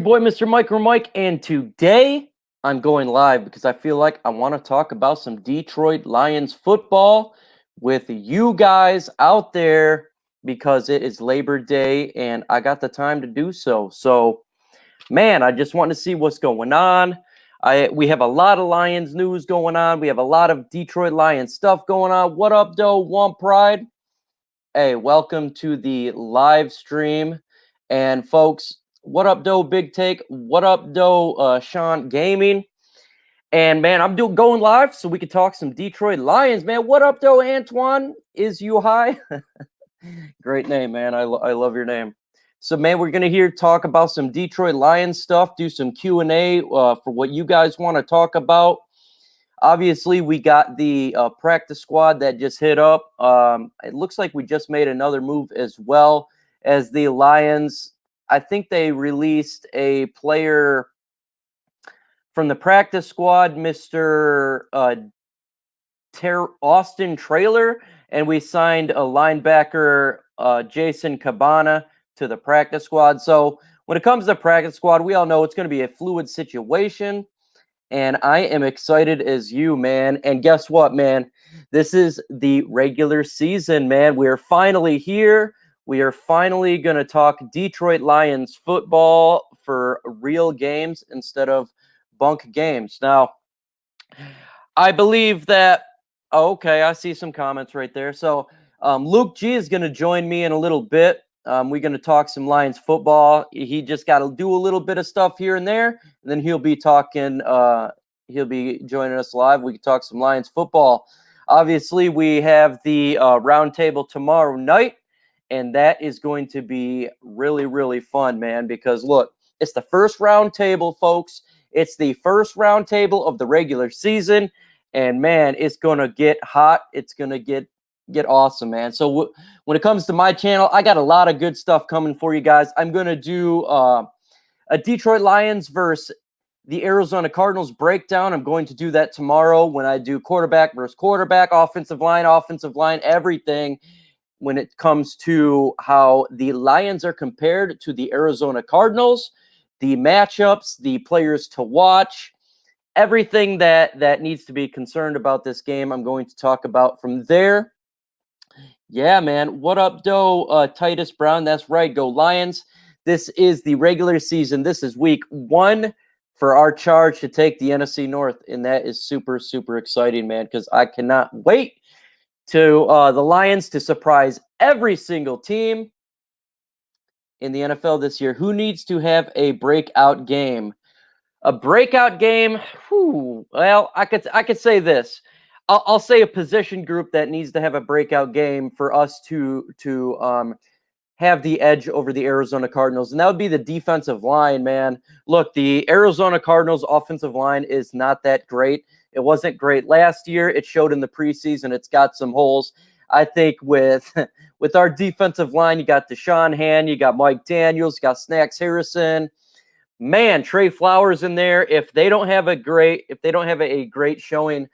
Boy, Mr. Micro Mike, and today I'm going live because I feel like I want to talk about some Detroit Lions football with you guys out there because it is Labor Day and I got the time to do so. So, man, I just want to see what's going on. We have a lot of Lions news going on. We have a lot of Detroit Lions stuff going on. What up, though? One Pride. Hey, welcome to the live stream. And folks, what up, Doe Big Take? What up, Doe Sean Gaming? And man, I'm going live so we can talk some Detroit Lions, man. What up, Doe Antoine? Is you high? Great name, man. I love your name. So, man, we're gonna talk about some Detroit Lions stuff, do some Q&A for what you guys want to talk about. Obviously, we got the practice squad that just hit up. It looks like we just made another move as well as the Lions. I think they released a player from the practice squad, Mr. Austin Trailer, and we signed a linebacker, Jason Cabana, to the practice squad. So when it comes to practice squad, we all know it's going to be a fluid situation. And I am excited as you, man. And guess what, man? This is the regular season, man. We're finally here. We are finally going to talk Detroit Lions football for real games instead of bunk games. Now, I believe that. Oh, okay, I see some comments right there. So, Luke G is going to join me in a little bit. We're going to talk some Lions football. He just got to do a little bit of stuff here and there, and then he'll be talking. He'll be joining us live. We can talk some Lions football. Obviously, we have the roundtable tomorrow night, and that is going to be really, really fun, man. Because look, it's the first roundtable, folks. It's the first roundtable of the regular season, and man, it's gonna get hot. It's gonna get awesome, man. So when it comes to my channel, I got a lot of good stuff coming for you guys. I'm gonna do a Detroit Lions versus the Arizona Cardinals breakdown. I'm going to do that tomorrow when I do quarterback versus quarterback, offensive line, everything when it comes to how the Lions are compared to the Arizona Cardinals, the matchups, the players to watch, everything that needs to be concerned about this game. I'm going to talk about from there. Yeah, man. What up, Doe? Titus Brown. That's right. Go Lions. This is the regular season. This is week 1 for our charge to take the NFC North. And that is super, super exciting, man, because I cannot wait to the Lions to surprise every single team in the NFL this year. Who needs to have a breakout game? A breakout game? Whew, well, I could say this. I'll say a position group that needs to have a breakout game for us to have the edge over the Arizona Cardinals, and that would be the defensive line, man. Look, the Arizona Cardinals offensive line is not that great. It wasn't great last year. It showed in the preseason. It's got some holes. I think with our defensive line, you got Deshaun Hand, you got Mike Daniels, you got Snacks Harrison. Man, Trey Flowers in there. If they don't have a great showing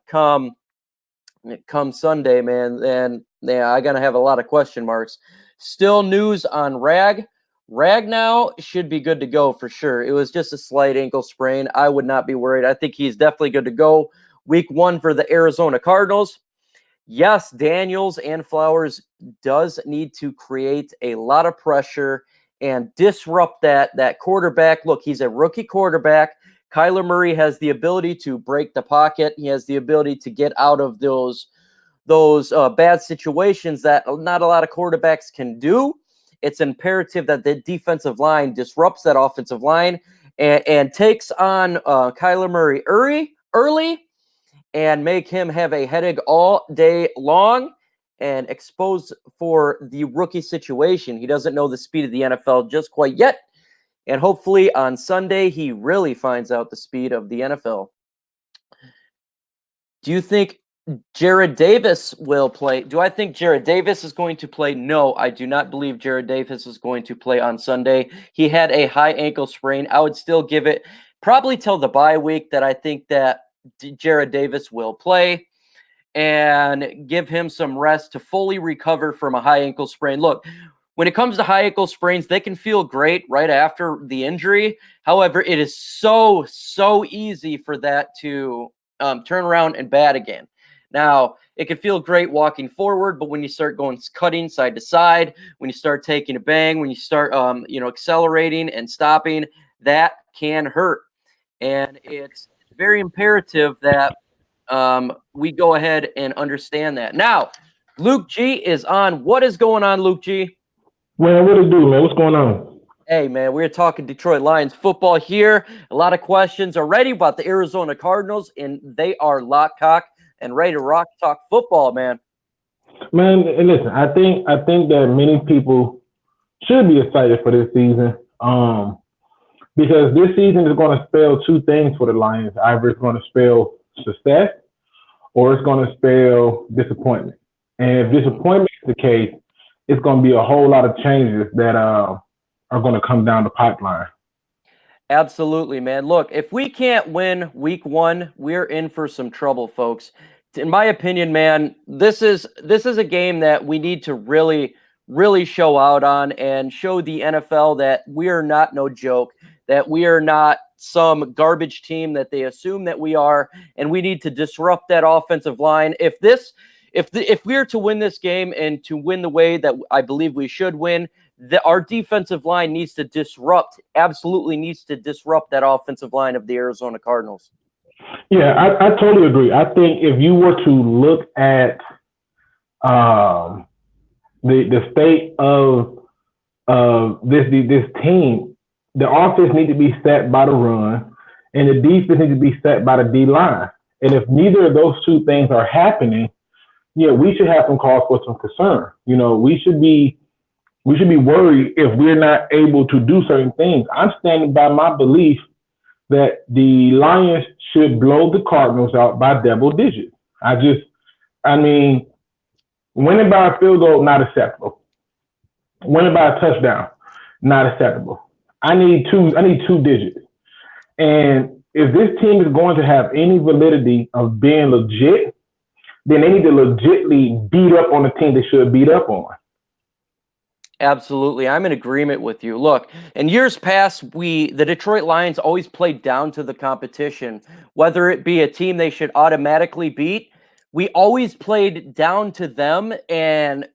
come Sunday, man, then yeah, I'm gonna have a lot of question marks. Still news on Rag. Rag now should be good to go for sure. It was just a slight ankle sprain. I would not be worried. I think he's definitely good to go. Week 1 for the Arizona Cardinals. Yes, Daniels and Flowers does need to create a lot of pressure and disrupt that quarterback. Look, he's a rookie quarterback. Kyler Murray has the ability to break the pocket. He has the ability to get out of those bad situations that not a lot of quarterbacks can do. It's imperative that the defensive line disrupts that offensive line and takes on Kyler Murray early and make him have a headache all day long and expose for the rookie situation. He doesn't know the speed of the NFL just quite yet. And hopefully on Sunday, he really finds out the speed of the NFL. Do you think Jared Davis will play? Do I think Jared Davis is going to play? No, I do not believe Jared Davis is going to play on Sunday. He had a high ankle sprain. I would still give it probably till the bye week that I think that Jared Davis will play and give him some rest to fully recover from a high ankle sprain. Look, When it comes to high ankle sprains, they can feel great right after the injury. However, it is so easy for that to turn around and bad again. Now, it can feel great walking forward, but when you start cutting side to side, when you start taking a bang, when you start accelerating and stopping, that can hurt. And it's very imperative that we go ahead and understand that. Now, Luke G is on. What is going on, Luke G? Man, what it do, man? What's going on? Hey, man, we're talking Detroit Lions football here. A lot of questions already about the Arizona Cardinals, and they are lock, cock, and ready to rock talk football, man. Man, and listen, I think that many people should be excited for this season. Because this season is going to spell two things for the Lions. Either it's going to spell success or it's going to spell disappointment. And if disappointment is the case, it's going to be a whole lot of changes that are going to come down the pipeline. Absolutely, man. Look, if we can't win week 1, we're in for some trouble, folks. In my opinion, man, this is a game that we need to really show out on and show the NFL that we are not no joke, that we are not some garbage team that they assume that we are, and we need to disrupt that offensive line. If we are to win this game and to win the way that I believe we should win, our defensive line absolutely needs to disrupt that offensive line of the Arizona Cardinals. Yeah, I totally agree. I think if you were to look at the state of this team, the offense needs to be set by the run, and the defense needs to be set by the D line. And if neither of those two things are happening, yeah, we should have some cause for some concern. We should be worried if we're not able to do certain things. I'm standing by my belief that the Lions should blow the Cardinals out by double digits. Winning by a field goal, not acceptable. Winning by a touchdown, not acceptable. I need two digits. And if this team is going to have any validity of being legit, then they need to legitly beat up on the team they should beat up on. Absolutely. I'm in agreement with you. Look, in years past, the Detroit Lions always played down to the competition, whether it be a team they should automatically beat. We always played down to them and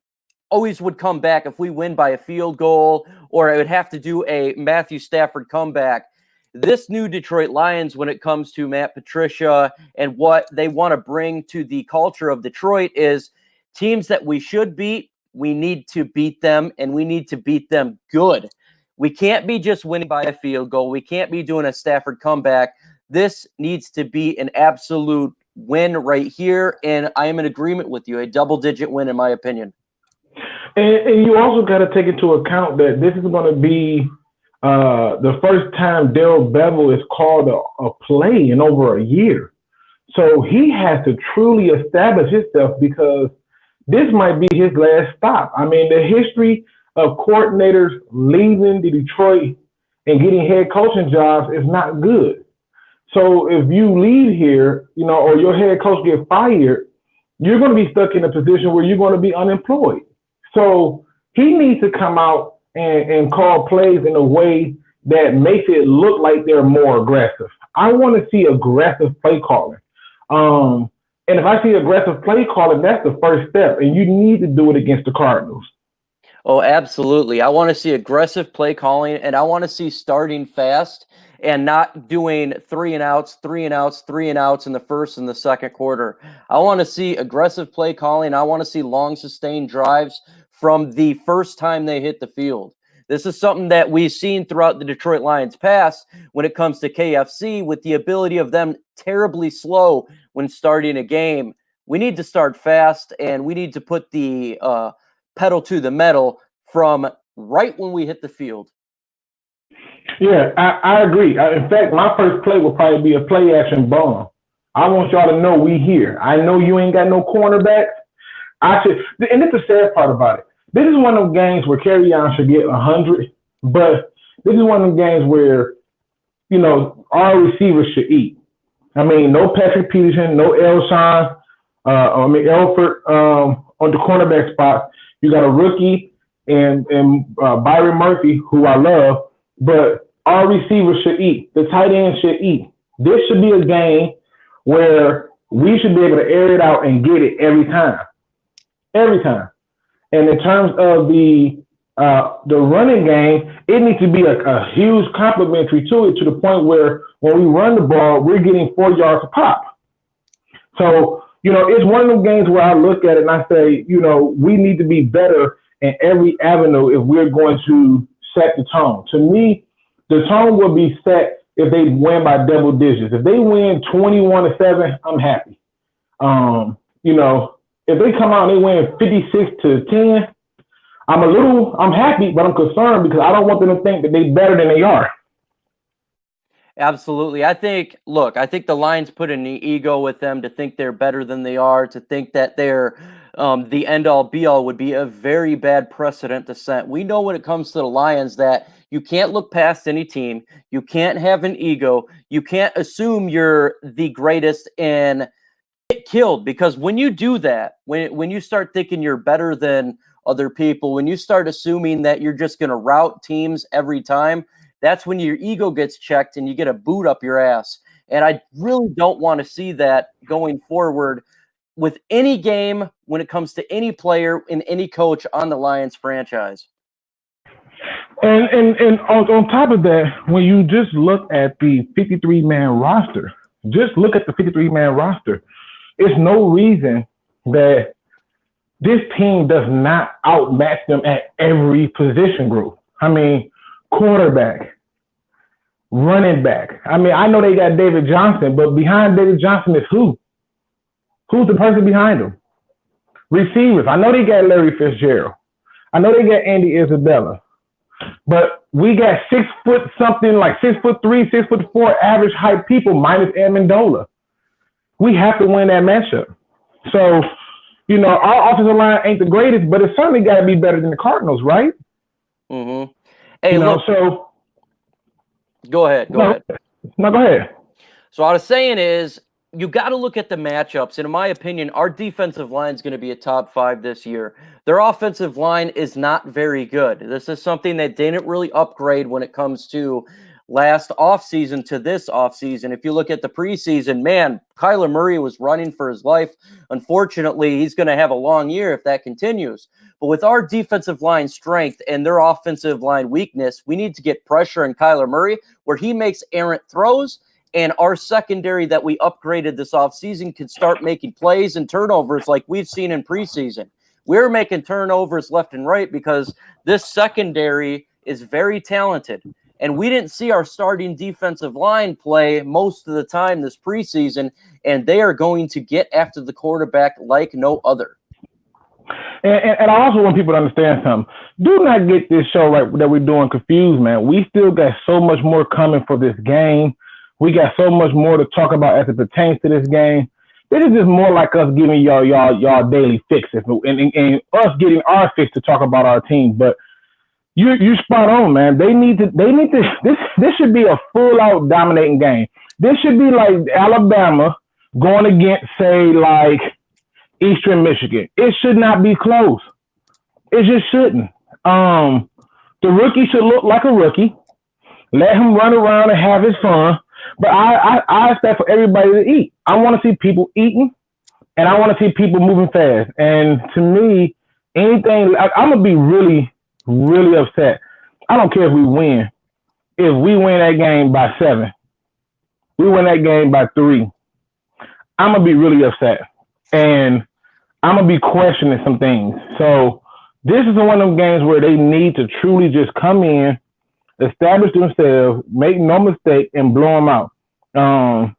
always would come back if we win by a field goal, or I would have to do a Matthew Stafford comeback. This new Detroit Lions, when it comes to Matt Patricia and what they want to bring to the culture of Detroit, is teams that we should beat. We need to beat them, and we need to beat them good. We can't be just winning by a field goal. We can't be doing a Stafford comeback. This needs to be an absolute win right here, and I am in agreement with you. A double-digit win, in my opinion. And you also got to take into account that this is going to be the first time Darrell Bevell is called a play in over a year. So he has to truly establish himself because this might be his last stop. I mean, the history of coordinators leaving the Detroit and getting head coaching jobs is not good. So if you leave here, or your head coach gets fired, you're going to be stuck in a position where you're going to be unemployed. So he needs to come out and call plays in a way that makes it look like they're more aggressive. I want to see aggressive play calling. And if I see aggressive play calling, that's the first step. And you need to do it against the Cardinals. Oh, absolutely. I want to see aggressive play calling, and I want to see starting fast and not doing 3 and outs in the first and the second quarter. I want to see aggressive play calling. I want to see long sustained drives from the first time they hit the field. This is something that we've seen throughout the Detroit Lions past when it comes to KFC, with the ability of them terribly slow when starting a game. We need to start fast, and we need to put the pedal to the metal from right when we hit the field. Yeah, I agree. In fact, my first play will probably be a play action bomb. I want y'all to know we here. I know you ain't got no cornerbacks. And it's the sad part about it. This is one of those games where Kerryon should get 100, but this is one of those games where, our receivers should eat. I mean, no Patrick Peterson, no Elford on the cornerback spot. You got a rookie and Byron Murphy, who I love, but our receivers should eat. The tight end should eat. This should be a game where we should be able to air it out and get it every time. Every time. And in terms of the running game, it needs to be a huge complementary to it, to the point where when we run the ball, we're getting 4 yards a pop. So, it's one of those games where I look at it and I say, we need to be better in every avenue if we're going to set the tone. To me, the tone will be set if they win by double digits. If they win 21-7, I'm happy. If they come out and they win 56-10, I'm happy, but I'm concerned because I don't want them to think that they're better than they are. Absolutely. I think the Lions put an ego with them to think they're better than they are, to think that they're the end-all, be-all would be a very bad precedent to set. We know when it comes to the Lions that you can't look past any team. You can't have an ego. You can't assume you're the greatest and get killed, because when you do that, when you start thinking you're better than other people, when you start assuming that you're just going to rout teams every time, that's when your ego gets checked and you get a boot up your ass. And I really don't want to see that going forward with any game when it comes to any player and any coach on the Lions franchise. And on top of that, when you just look at the 53-man roster, it's no reason that this team does not outmatch them at every position group. I mean, quarterback, running back. I mean, I know they got David Johnson, but behind David Johnson is who? Who's the person behind him? Receivers. I know they got Larry Fitzgerald. I know they got Andy Isabella. But we got 6 foot something, like 6'3", 6'4" average height people minus Amendola. We have to win that matchup. So, our offensive line ain't the greatest, but it's certainly got to be better than the Cardinals, right? Mm-hmm. Hey, look. So go ahead. No, go ahead. So what I was saying is, you got to look at the matchups. And in my opinion, our defensive line is going to be a top 5 this year. Their offensive line is not very good. This is something that didn't really upgrade when it comes to last offseason to this offseason. If you look at the preseason, man, Kyler Murray was running for his life. Unfortunately, he's going to have a long year if that continues. But with our defensive line strength and their offensive line weakness, we need to get pressure on Kyler Murray where he makes errant throws, and our secondary that we upgraded this offseason can start making plays and turnovers like we've seen in preseason. We're making turnovers left and right because this secondary is very talented. And we didn't see our starting defensive line play most of the time this preseason, and they are going to get after the quarterback like no other. And I also want people to understand something. Do not get this show right that we're doing confused, man. We still got so much more coming for this game. We got so much more to talk about as it pertains to this game. This is just more like us giving y'all daily fixes and us getting our fix to talk about our team. But you spot on, man. They need to. This should be a full out dominating game. This should be like Alabama going against, say, like Eastern Michigan. It should not be close. It just shouldn't. The rookie should look like a rookie. Let him run around and have his fun. But I expect for everybody to eat. I want to see people eating, and I want to see people moving fast. And to me, I'm going to be really, really upset. I don't care if we win. If we win that game by 7, we win that game by 3, I'm going to be really upset. And I'm going to be questioning some things. So this is one of them games where they need to truly just come in, establish themselves, make no mistake, and blow them out. Now,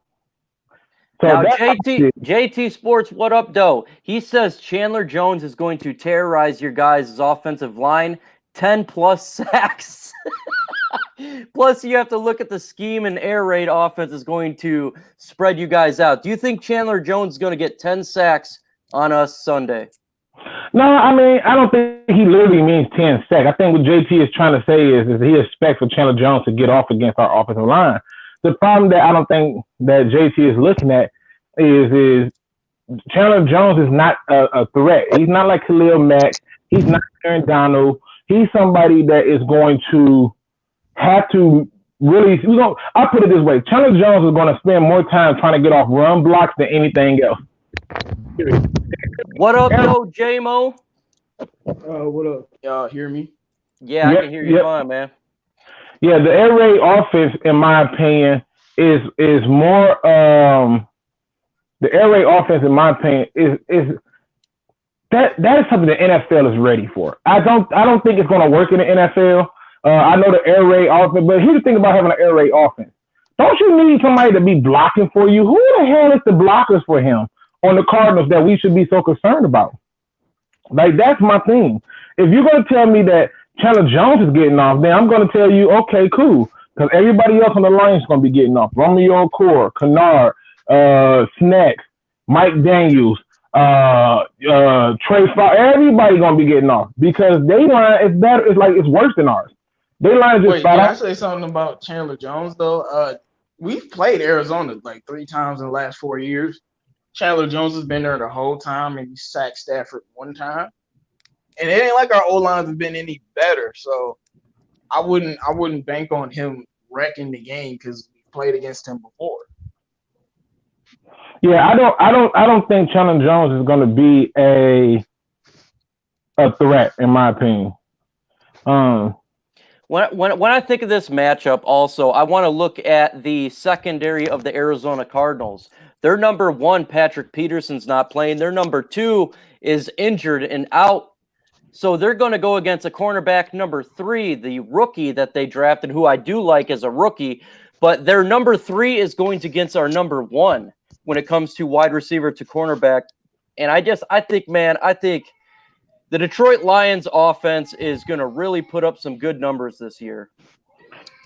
JT Sports, what up, though? He says Chandler Jones is going to terrorize your guys' offensive line, 10+ sacks. Plus, you have to look at the scheme, and air raid offense is going to spread you guys out. Do you think Chandler Jones is going to get 10 sacks on us Sunday? No, I mean, I don't think he literally means 10 sacks. I think what JT is trying to say is he expects for Chandler Jones to get off against our offensive line. The problem that I don't think that JT is looking at is Chandler Jones is not a threat. He's not like Khalil Mack. He's not Aaron Donald. he's somebody that is going to have to really. I'll put it this way: Chandler Jones is going to spend more time trying to get off run blocks than anything else. What up, though, J-Mo? What up? Y'all hear me? Yeah, I can hear you fine, man. Yeah, the air raid offense, in my opinion, is more. The air raid offense, in my opinion, is that is something the NFL is ready for. I don't think it's going to work in the NFL. I know the air raid offense, but here's the thing about having an air raid offense. Don't you need somebody to be blocking for you? Who the hell is the blockers for him on the Cardinals that we should be so concerned about? Like, that's my thing. If you're going to tell me that Chandler Jones is getting off, then I'm going to tell you, okay, cool. Because everybody else on the line is going to be getting off. Romeo Core, Kennard, Snacks, Mike Daniels, Trey Fox, everybody going to be getting off. Because they line is better. It's like, it's worse than ours. They line just Wait, can I say something about Chandler Jones, though? We've played Arizona like 3 times in the last 4 years. Chandler Jones has been there the whole time, and he sacked Stafford 1 time. And it ain't like our O-lines have been any better, so I wouldn't bank on him wrecking the game because we played against him before. Yeah, I don't think Chandler Jones is going to be a threat, in my opinion. When I think of this matchup, also, I want to look at the secondary of the Arizona Cardinals. Their number 1, Patrick Peterson's not playing. Their number 2 is injured and out. So they're going to go against a cornerback number 3, the rookie that they drafted, who I do like as a rookie. But their number 3 is going to against our number 1 when it comes to wide receiver to cornerback. And I think the Detroit Lions offense is going to really put up some good numbers this year.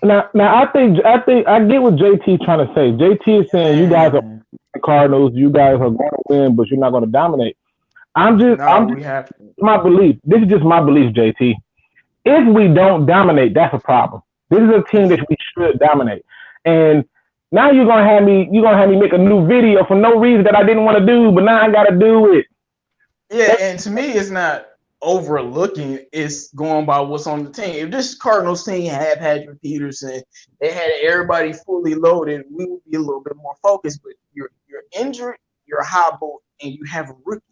Now I think I get what JT trying to say. JT is saying you guys are the Cardinals, you guys are going to win, but you're not going to dominate. My belief. This is just my belief, JT. If we don't dominate, that's a problem. This is a team that we should dominate. And now you're gonna have me make a new video for no reason that I didn't want to do, but now I gotta do it. Yeah, and to me, it's not overlooking, it's going by what's on the team. If this Cardinals team had Patrick Peterson, they had everybody fully loaded, we would be a little bit more focused. But you're injured, you're hobbled, and you have rookies.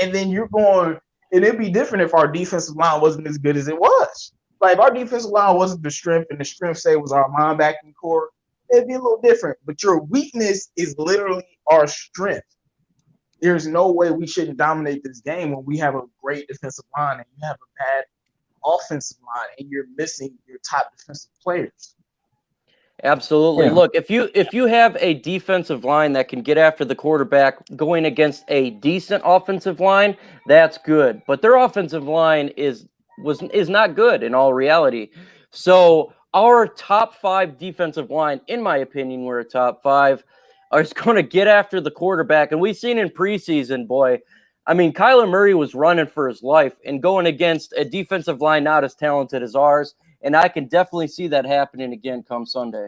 And then you're going, and it'd be different if our defensive line wasn't as good as it was. Like, if our defensive line wasn't the strength, and the strength, say, was our linebacking core, it'd be a little different. But your weakness is literally our strength. There's no way we shouldn't dominate this game when we have a great defensive line and you have a bad offensive line and you're missing your top defensive players. Absolutely. Yeah. Look, if you have a defensive line that can get after the quarterback going against a decent offensive line, that's good. But their offensive line is not good in all reality. So our top 5 defensive line, in my opinion, we're a top 5, is going to get after the quarterback. And we've seen in preseason, boy, I mean, Kyler Murray was running for his life and going against a defensive line not as talented as ours. And I can definitely see that happening again come Sunday.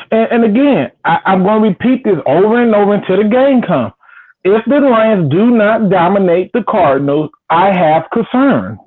And again, I'm going to repeat this over and over until the game comes. If the Lions do not dominate the Cardinals, I have concerns.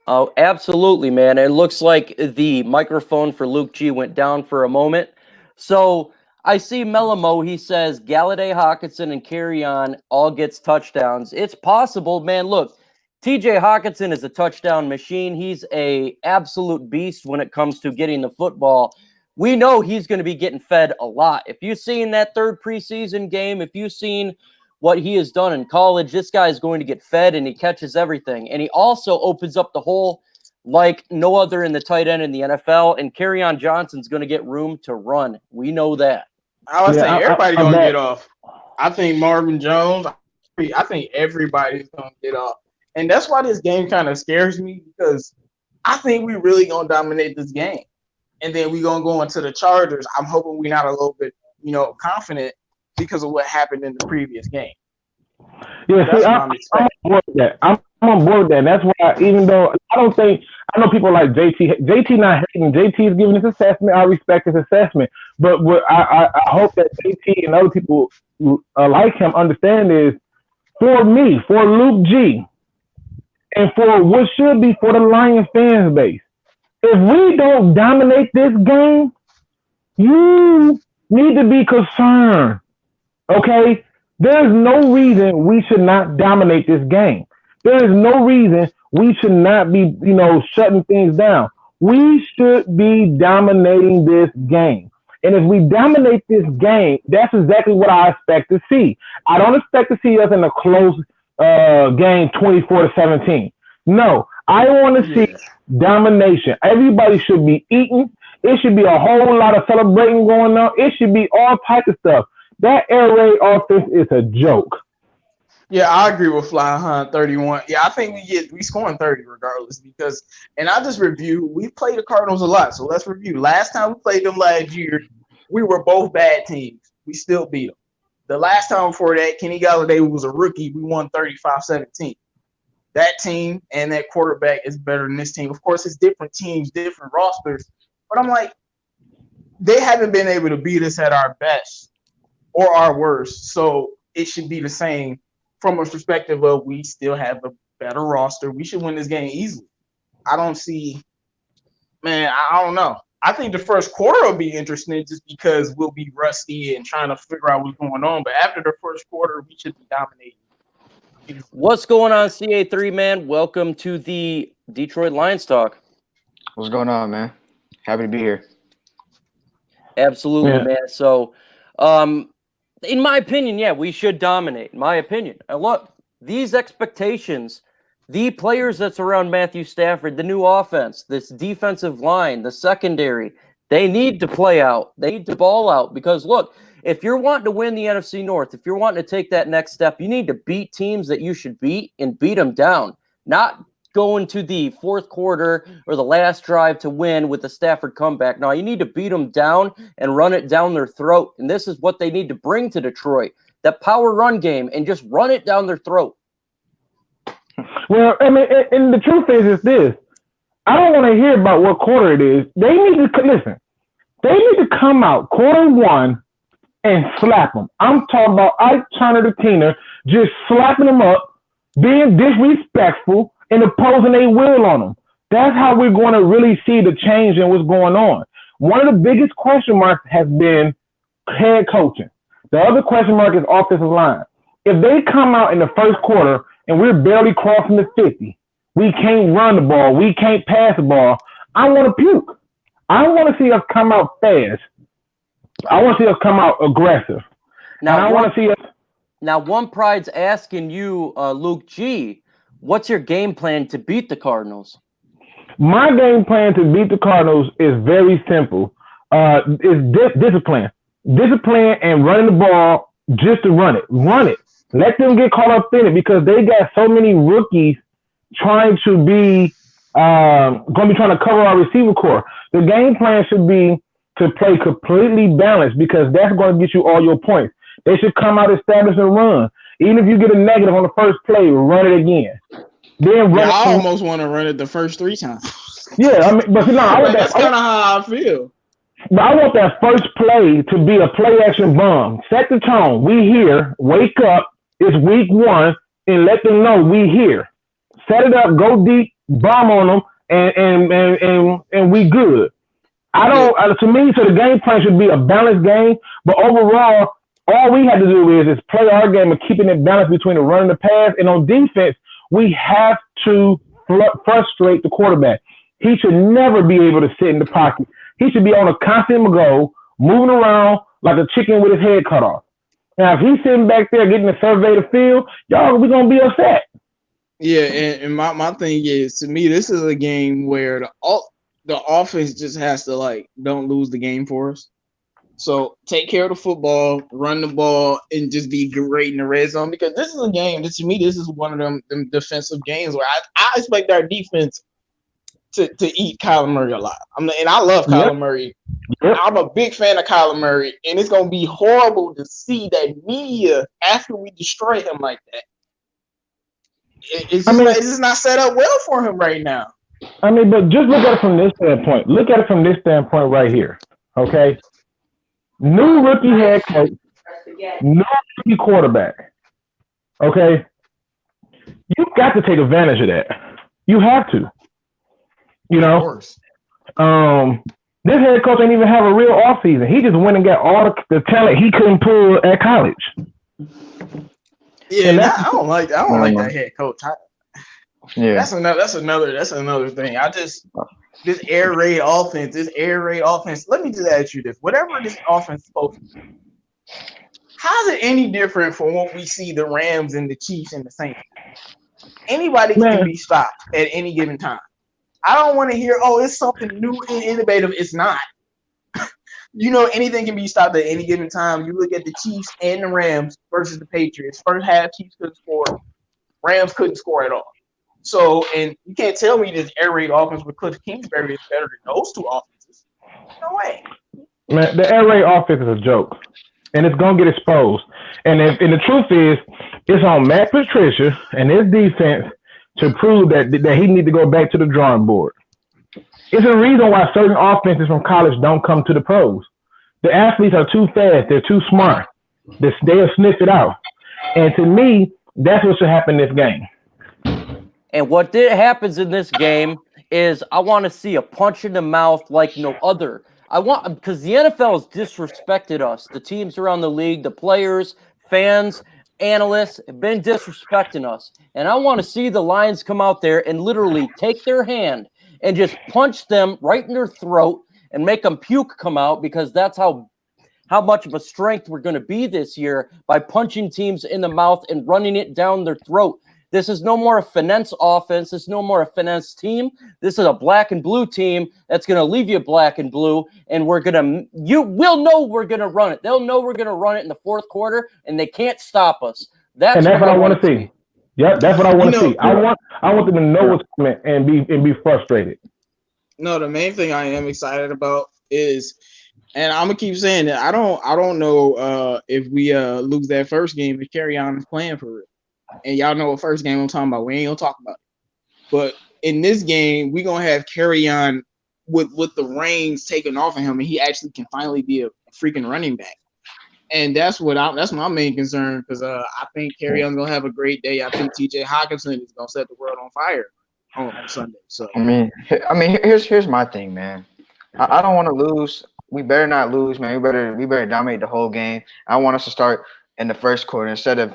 Oh, absolutely, man. It looks like the microphone for Luke G went down for a moment. So I see Melamo, he says Galladay, Hockenson, and Kerryon all gets touchdowns. It's possible, man. Look, TJ Hockenson is a touchdown machine. He's a absolute beast when it comes to getting the football. We know he's going to be getting fed a lot. If you've seen that 3rd preseason game, if you've seen what he has done in college, this guy is going to get fed and he catches everything. And he also opens up the hole like no other in the tight end in the NFL. And Kerryon Johnson's going to get room to run. We know that. I was saying everybody's going to get off. I think Marvin Jones, I think everybody's going to get off. And that's why this game kind of scares me, because I think we really going to dominate this game. And then we're going to go into the Chargers. I'm hoping we're not a little bit, confident because of what happened in the previous game. Yeah, see, I'm on board with that. I'm on board with that. That's why, even though I know people like JT not hating. JT is giving his assessment. I respect his assessment. But what I hope that JT and other people like him understand is, for me, for Luke G, and for what should be for the Lions fans base. If we don't dominate this game, you need to be concerned. Okay? There's no reason we should not dominate this game. There is no reason we should not be, shutting things down. We should be dominating this game. And if we dominate this game, that's exactly what I expect to see. I don't expect to see us in a close game 24-17. No, I want to see domination. Everybody should be eating. It should be a whole lot of celebrating going on. It should be all types of stuff. That air raid offense is a joke. Yeah, I agree with Fly 131. Yeah, I think we scoring 30 regardless because, and I just review. We played the Cardinals a lot, so let's review. Last time we played them last year, we were both bad teams. We still beat them. The last time before that, Kenny Galladay was a rookie. We won 35-17. That team and that quarterback is better than this team. Of course, it's different teams, different rosters, but I'm like, they haven't been able to beat us at our best or our worst, so it should be the same. From a perspective of we still have a better roster, we should win this game easily. I don't see, man, I don't know. I think the first quarter will be interesting just because we'll be rusty and trying to figure out what's going on. But after the first quarter, we should be dominating. What's going on, CA3, man? Welcome to the Detroit Lions Talk. What's going on, man? Happy to be here. Absolutely, man. So, in my opinion, we should dominate. In my opinion. And look, these expectations, the players that's around Matthew Stafford, the new offense, this defensive line, the secondary, they need to play out. They need to ball out because, look, if you're wanting to win the NFC North, if you're wanting to take that next step, you need to beat teams that you should beat and beat them down, not go into the fourth quarter or the last drive to win with the Stafford comeback. No, you need to beat them down and run it down their throat. And this is what they need to bring to Detroit, that power run game, and just run it down their throat. Well, I mean, and the truth is this. I don't want to hear about what quarter it is. They need to, listen, they need to come out quarter one and slap them. I'm talking about Ike Turner the Tina just slapping them up, being disrespectful, and imposing a will on them. That's how we're going to really see the change in what's going on. One of the biggest question marks has been head coaching. The other question mark is offensive line. If they come out in the first quarter and we're barely crossing the 50, we can't run the ball, we can't pass the ball, I want to puke. I want to see us come out fast. I want to see us come out aggressive. Now, One Pride's asking you, Luke G., what's your game plan to beat the Cardinals? My game plan to beat the Cardinals is very simple. It's discipline. Discipline and running the ball just to run it. Run it. Let them get caught up in it because they got so many rookies trying to be going to be trying to cover our receiver core. The game plan should be to play completely balanced because that's going to get you all your points. They should come out, establish, and run. Even if you get a negative on the first play, run it again. Then run I almost want to run it the first 3 times. Yeah, I mean, but that's kind of how I feel. But I want that first play to be a play action bomb. Set the tone. We here. Wake up. It's week 1, and let them know we here. Set it up. Go deep. Bomb on them, and we good. To me, the game plan should be a balanced game. But overall, all we have to do is play our game of keeping it balanced between the run and the pass. And on defense, we have to frustrate the quarterback. He should never be able to sit in the pocket. He should be on a constant go, moving around like a chicken with his head cut off. Now, if he's sitting back there getting a survey of the field, we're going to be upset. Yeah, and my thing is, to me, this is a game where the offense just has to, don't lose the game for us. So take care of the football, run the ball, and just be great in the red zone because this is a game that, to me, this is one of them defensive games where I expect our defense to eat Kyler Murray alive. And I love Kyler Murray. Yep. I'm a big fan of Kyler Murray, and it's going to be horrible to see that media after we destroy him like that. It's just not set up well for him right now. I mean, but just look at it from this standpoint. Look at it from this standpoint right here, okay? New rookie head coach, new rookie quarterback, okay? You got to take advantage of that. You have to. You know. Of course. This head coach ain't even have a real offseason. He just went and got all the talent he couldn't pull at college. Yeah, I don't like that head coach. That's another thing. This air raid offense. Let me just ask you this: whatever this offense is supposed to be, how is it any different from what we see the Rams and the Chiefs and the Saints? Anybody can be stopped at any given time. I don't want to hear, it's something new and innovative. It's not. Anything can be stopped at any given time. You look at the Chiefs and the Rams versus the Patriots. First half, Chiefs couldn't score. Rams couldn't score at all. So, and you can't tell me this air raid offense with Cliff Kingsbury is better than those two offenses. No way. Man, the air raid offense is a joke, and it's gonna get exposed. And the truth is, it's on Matt Patricia and his defense to prove that he need to go back to the drawing board. It's a reason why certain offenses from college don't come to the pros. The athletes are too fast. They're too smart. They'll sniff it out. And to me, that's what should happen in this game. And what happens in this game is I want to see a punch in the mouth like no other. Because the NFL has disrespected us. The teams around the league, the players, fans, analysts have been disrespecting us. And I want to see the Lions come out there and literally take their hand and just punch them right in their throat and make them puke come out, because that's how much of a strength we're going to be this year, by punching teams in the mouth and running it down their throat. This is no more a finesse offense. This is no more a finesse team. This is a black and blue team that's going to leave you black and blue, and we'll know we're going to run it. They'll know we're going to run it in the fourth quarter, and they can't stop us. That's what I want to see. Yep, that's what I want to see. I want them to know what's coming and be frustrated. No, the main thing I am excited about is, and I'm gonna keep saying that I don't know if we lose that first game if Carry On is playing for real. And y'all know what first game I'm talking about. We ain't gonna talk about it. But in this game, we're gonna have Carry On with the reins taken off of him, and he actually can finally be a freaking running back. And that's my main concern, because I think Carry On's gonna have a great day. I think TJ Hawkinson is gonna set the world on fire on Sunday. So I mean, here's my thing, man. I don't want to lose. We better not lose, man. We better dominate the whole game. I want us to start in the first quarter instead of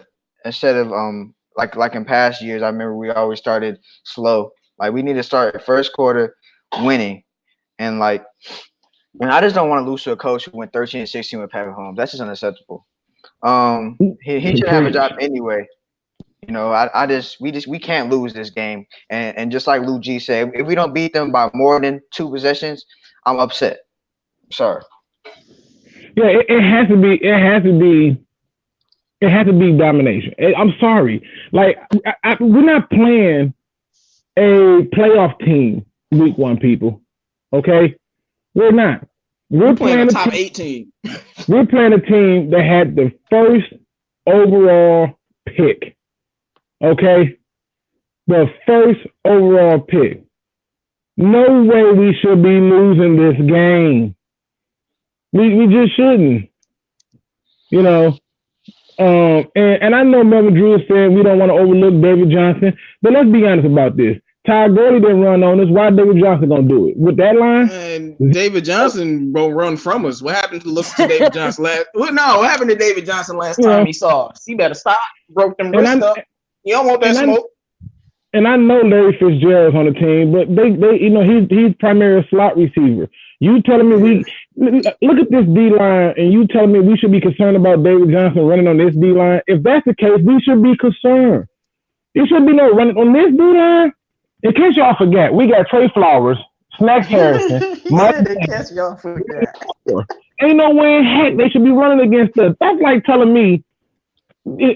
like in past years. I remember we always started slow. Like, we need to start first quarter winning, and I just don't want to lose to a coach who went 13-16 with Patrick Mahomes. That's just unacceptable. He should have a job anyway. We can't lose this game. And just like Lou G said, if we don't beat them by more than 2 possessions, I'm upset. Sorry. Yeah, it has to be domination. I'm sorry. Like, we're not playing a playoff team week 1, people. Okay? We're not. We're playing a top 8 team. We're playing a team that had the first overall pick. Okay? The first overall pick. No way we should be losing this game. We just shouldn't. And I know Melvin Drew is saying we don't want to overlook David Johnson, but let's be honest about this. Todd Gurley didn't run on us. Why David Johnson gonna do it with that line? And David Johnson won't run from us. What happened to David Johnson last? What happened to David Johnson last time he saw us? He better stop. Broke them wrists up. You don't want that smoke. And I know Larry Fitzgerald's on the team, but he's primarily a slot receiver. You telling me look at this D line, and you telling me we should be concerned about David Johnson running on this D line? If that's the case, we should be concerned. There should be no running on this D line. In case y'all forget, we got Trey Flowers, Snacks Harrison. Ain't no way in heck they should be running against us. That's like telling me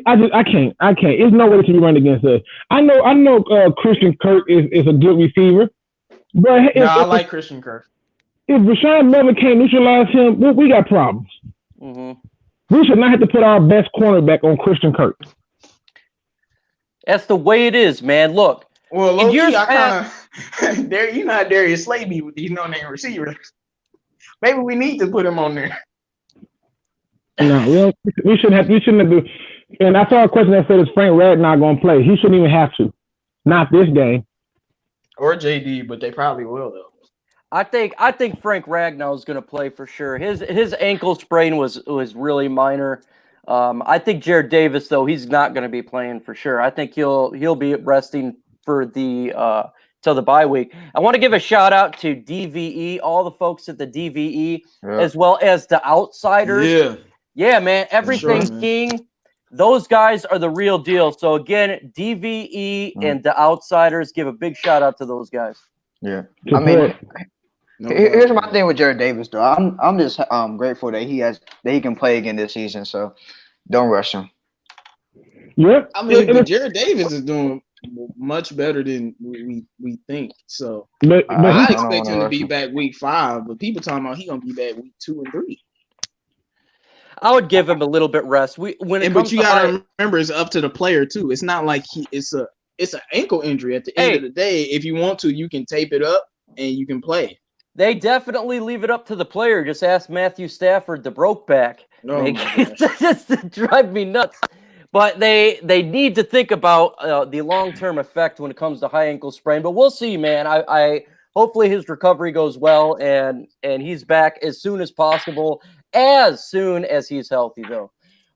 I can't. There's no way they should be running against us. I know Christian Kirk is a good receiver, but I like Christian Kirk. If Rashawn Melvin can't neutralize him, we got problems. Mm-hmm. We should not have to put our best cornerback on Christian Kirk. That's the way it is, man. Look. Well, low-key, you're not Darius Slayby with these no-name receivers. Maybe we need to put him on there. No, we shouldn't have. And I saw a question that said, "Is Frank Ragnar going to play?" He shouldn't even have to. Not this game. Or JD, but they probably will though. I think Frank Ragnow is going to play for sure. His ankle sprain was really minor. I think Jared Davis though he's not going to be playing for sure. I think he'll be resting for the till the bye week. I want to give a shout out to DVE, all the folks at the DVE, as well as the Outsiders. Yeah, man, everything sure, man. King. Those guys are the real deal. So again, DVE and the Outsiders, give a big shout out to those guys. Yeah, I mean. No Here's problem, my thing with Jared Davis, though. I'm just grateful that he can play again this season. So don't rush him. Yep. I mean, but Jared Davis is doing much better than we think. So But I he- expect him to be back week 5. But people talking about he gonna be back week 2 and 3. I would give him a little bit rest. But you gotta remember, it's up to the player too. It's not like it's an ankle injury. At the end of the day, if you want to, you can tape it up and you can play. They definitely leave it up to the player. Just ask Matthew Stafford, the broke back. Just drive me nuts. But they need to think about the long-term effect when it comes to high ankle sprain. But we'll see, man. I hopefully his recovery goes well and he's back as soon as possible, as soon as he's healthy, though.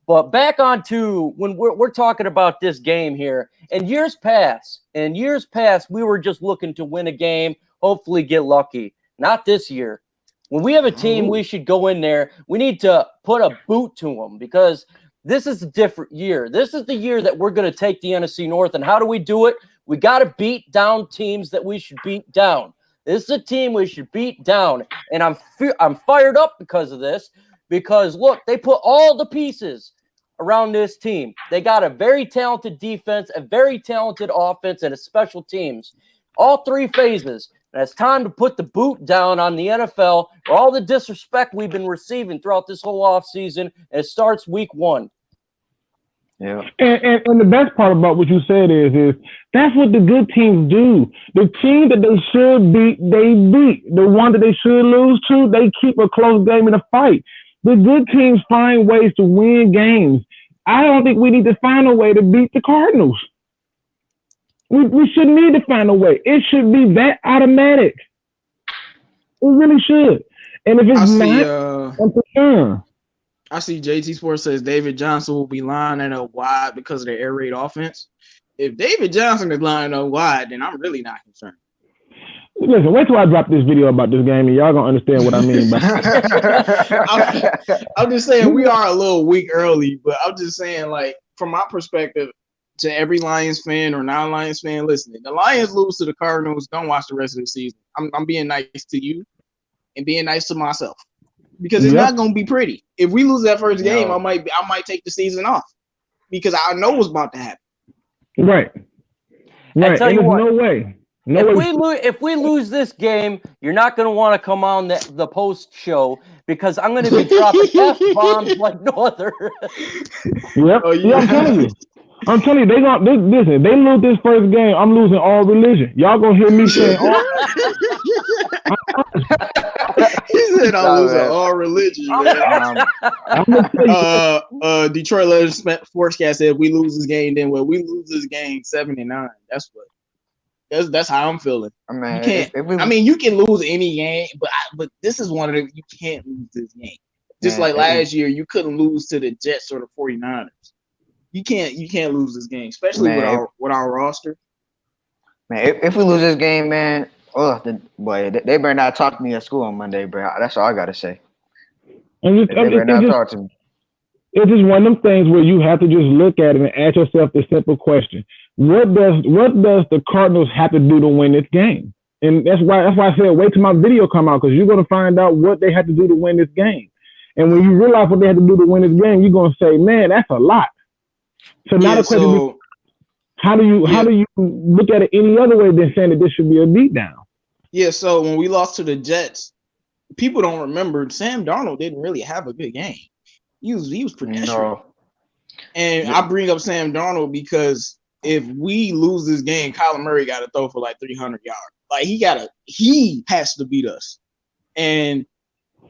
But back on to when we're talking about this game here. In years past, we were just looking to win a game, hopefully get lucky. Not this year. When we have a team, we should go in there. We need to put a boot to them because this is a different year. This is the year that we're going to take the NFC North. And how do we do it? We got to beat down teams that we should beat down. This is a team we should beat down. And I'm fired up because of this. Because, look, they put all the pieces around this team. They got a very talented defense, a very talented offense, and a special teams. All 3 phases. And it's time to put the boot down on the NFL for all the disrespect we've been receiving throughout this whole offseason. And it starts week 1. Yeah. And the best part about what you said is that's what the good teams do. The team that they should beat, they beat. The one that they should lose to, they keep a close game in a fight. The good teams find ways to win games. I don't think we need to find a way to beat the Cardinals. We shouldn't need to find a way. It should be that automatic. It really should. And if it's I'm concerned. I see JT Sports says David Johnson will be lining up wide because of the air raid offense. If David Johnson is lining up wide, then I'm really not concerned. Listen, wait till I drop this video about this game and y'all gonna understand what I mean by I'm just saying we are a little week early, but I'm just saying, like, from my perspective, to every Lions fan or non-Lions fan listening, the Lions lose to the Cardinals, don't watch the rest of the season. I'm being nice to you and being nice to myself because it's not going to be pretty. If we lose that first game, I might take the season off because I know what's about to happen. Right. I tell you what, no way. If we lose this game, you're not going to want to come on the post show because I'm going to be dropping F-bombs like no other. Yep. I'm telling you, listen, they lose this first game, I'm losing all religion. Y'all gonna hear me saying he said I'm losing all religion, man. Detroit Legends Sportscast said we lose this game, then we lose this game 7-9. That's how I'm feeling. I mean, you can't. You can lose any game, but this is one of them. You can't lose this game. Just like last year, you couldn't lose to the Jets or the 49ers. You can't lose this game, especially with our roster. Man, if we lose this game, man, they better not talk to me at school on Monday, bro. That's all I gotta say. They better not talk to me. It's just one of them things where you have to just look at it and ask yourself the simple question: What does the Cardinals have to do to win this game? And that's why I said wait till my video come out because you're gonna find out what they have to do to win this game. And when you realize what they have to do to win this game, you're gonna say, man, that's a lot. So now the question is, how do you look at it any other way than saying that this should be a beatdown? Yeah, so when we lost to the Jets, people don't remember Sam Darnold didn't really have a good game. He was pedestrian. And I bring up Sam Darnold because if we lose this game, Kyler Murray got to throw for like 300 yards. Like he has to beat us. And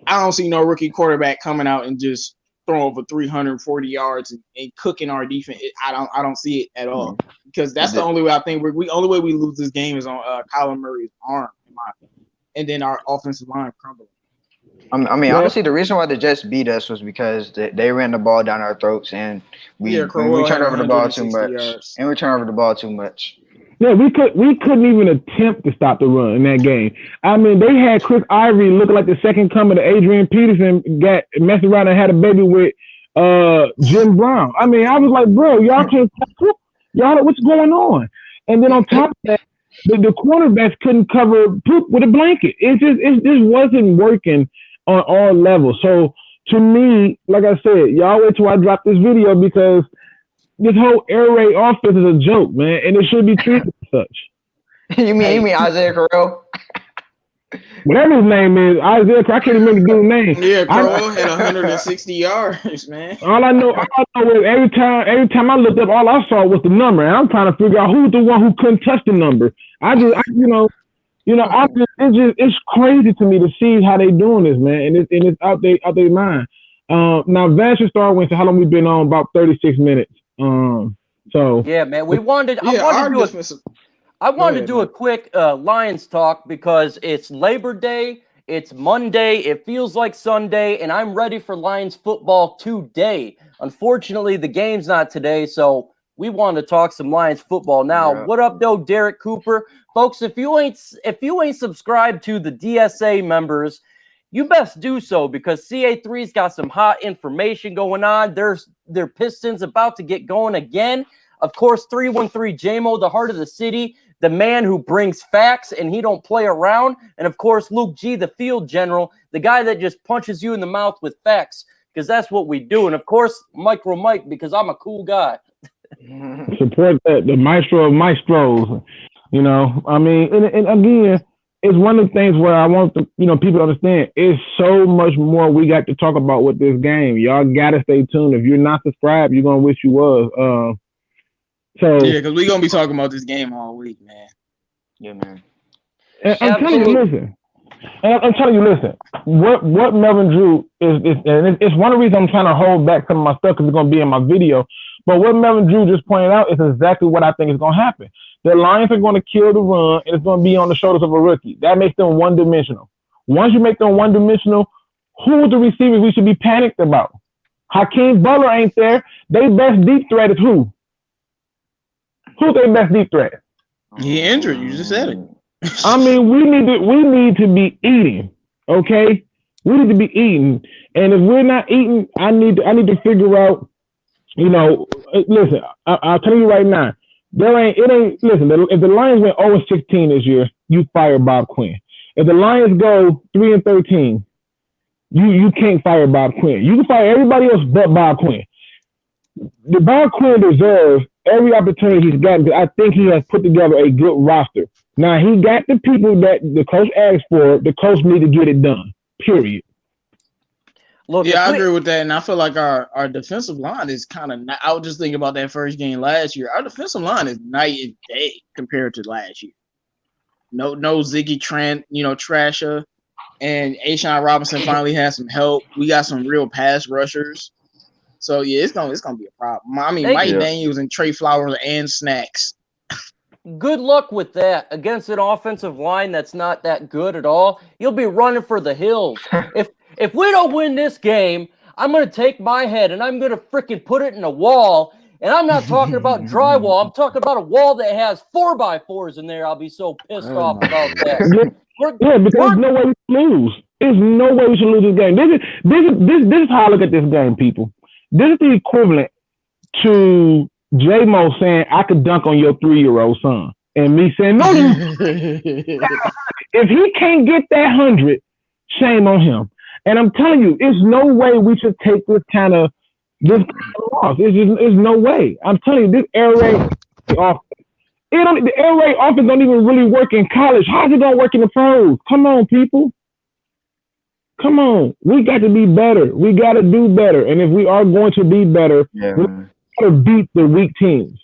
I don't see no rookie quarterback coming out and just throwing over 340 yards and cooking our defense. I don't see it at all, because that's the only way I think only way we lose this game is on Kyler Murray's arm, in my opinion, and then our offensive line crumbling. I mean, honestly, the reason why the Jets beat us was because they ran the ball down our throats, and we turned over the ball too much. Yards. And we turned over the ball too much. Yeah, we couldn't even attempt to stop the run in that game. I mean, they had Chris Ivory looking like the second coming of Adrian Peterson, got messed around and had a baby with Jim Brown. I mean, I was like, bro, y'all what's going on? And then on top of that, the cornerbacks couldn't cover poop with a blanket. It just wasn't working on all levels. So to me, like I said, y'all wait till I drop this video, because this whole air raid offense is a joke, man, and it should be treated as such. You mean Isaiah Carell? Whatever his name is, Isaiah, I can't remember the dude's name. Yeah, Carell had 160 yards, man. All I know is every time I looked up, all I saw was the number, and I'm trying to figure out who's the one who couldn't touch the number. It's crazy to me to see how they doing this, man, and it's out their mind. Now Vance should start with how long we been on? About 36 minutes. So yeah, man, I wanted to do a quick Lions talk, because it's Labor Day, it's Monday, it feels like Sunday, and I'm ready for Lions football today. Unfortunately, the game's not today, so we want to talk some Lions football now. Yeah. What up, though, Derek Cooper? Folks, if you ain't subscribed to the DSA members, you best do so, because CA3's got some hot information going on. Their Pistons about to get going again. Of course, 313 JMO, the heart of the city, the man who brings facts and he don't play around. And of course, Luke G, the field general, the guy that just punches you in the mouth with facts, because that's what we do. And of course, Micro Mike, because I'm a cool guy. Support that, the maestro of maestros. I mean, and again, it's one of the things where I want people to understand, it's so much more we got to talk about with this game. Y'all got to stay tuned. If you're not subscribed, you're going to wish you was. Yeah, because we're going to be talking about this game all week, man. Yeah, man. And I'm telling you, listen, what Melvin Drew is and it's one of the reasons I'm trying to hold back some of my stuff, because it's going to be in my video. But what Melvin Drew just pointed out is exactly what I think is going to happen. The Lions are going to kill the run, and it's going to be on the shoulders of a rookie. That makes them one-dimensional. Once you make them one-dimensional, who are the receivers we should be panicked about? Hakeem Butler ain't there. Their best deep threat is who? Who's their best deep threat? He injured. You just said it. I mean, we need to be eating, okay? We need to be eating. And if we're not eating, I need to figure out, listen, I'll tell you right now, listen, if the Lions went 0-16 this year, you fire Bob Quinn. If the Lions go 3-13, you can't fire Bob Quinn. You can fire everybody else but Bob Quinn. The Bob Quinn deserves every opportunity he's gotten, because I think he has put together a good roster. Now, he got the people that the coach asked for. The coach need to get it done, period. Look, yeah, I agree with that, and I feel like our defensive line is kind of. I was just thinking about that first game last year. Our defensive line is night and day compared to last year. No Ziggy Trent, Trasher, and Ashawn Robinson finally has some help. We got some real pass rushers, so yeah, it's gonna be a problem. I mean, Mike Daniels and Trey Flowers and Snacks. Good luck with that against an offensive line that's not that good at all. You'll be running for the hills. If we don't win this game, I'm going to take my head and I'm going to freaking put it in a wall. And I'm not talking about drywall. I'm talking about a wall that has 4x4s in there. I'll be so pissed off about that. Because there's no way we lose. There's no way we should lose this game. This is how I look at this game, people. This is the equivalent to J-Mo saying, I could dunk on your 3-year-old son. And me saying, no. If he can't get that 100, shame on him. And I'm telling you, it's no way we should take this kind of loss. It's no way. I'm telling you, this air raid offense. The air raid offense don't even really work in college. How's it gonna work in the pros? Come on, people. Come on. We got to be better. We got to do better. And if we are going to be better, we got to beat the weak teams.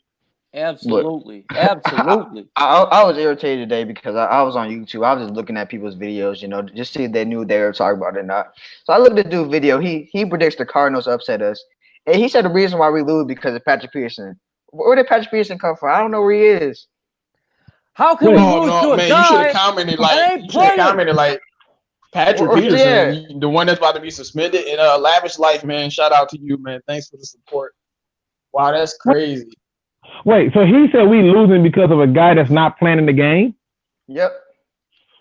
Absolutely. Absolutely. I was irritated today because I was on YouTube. I was just looking at people's videos, just see if they knew they were talking about it or not. So I looked at the dude's video. He predicts the Cardinals upset us. And he said the reason why we lose because of Patrick Peterson. Where did Patrick Peterson come from? I don't know where he is. How can we lose to a man, guy? you should have commented like Patrick Peterson, the one that's about to be suspended in Lavish Life, man. Shout out to you, man. Thanks for the support. Wow, that's crazy. Wait, so he said we losing because of a guy that's not playing in the game? Yep.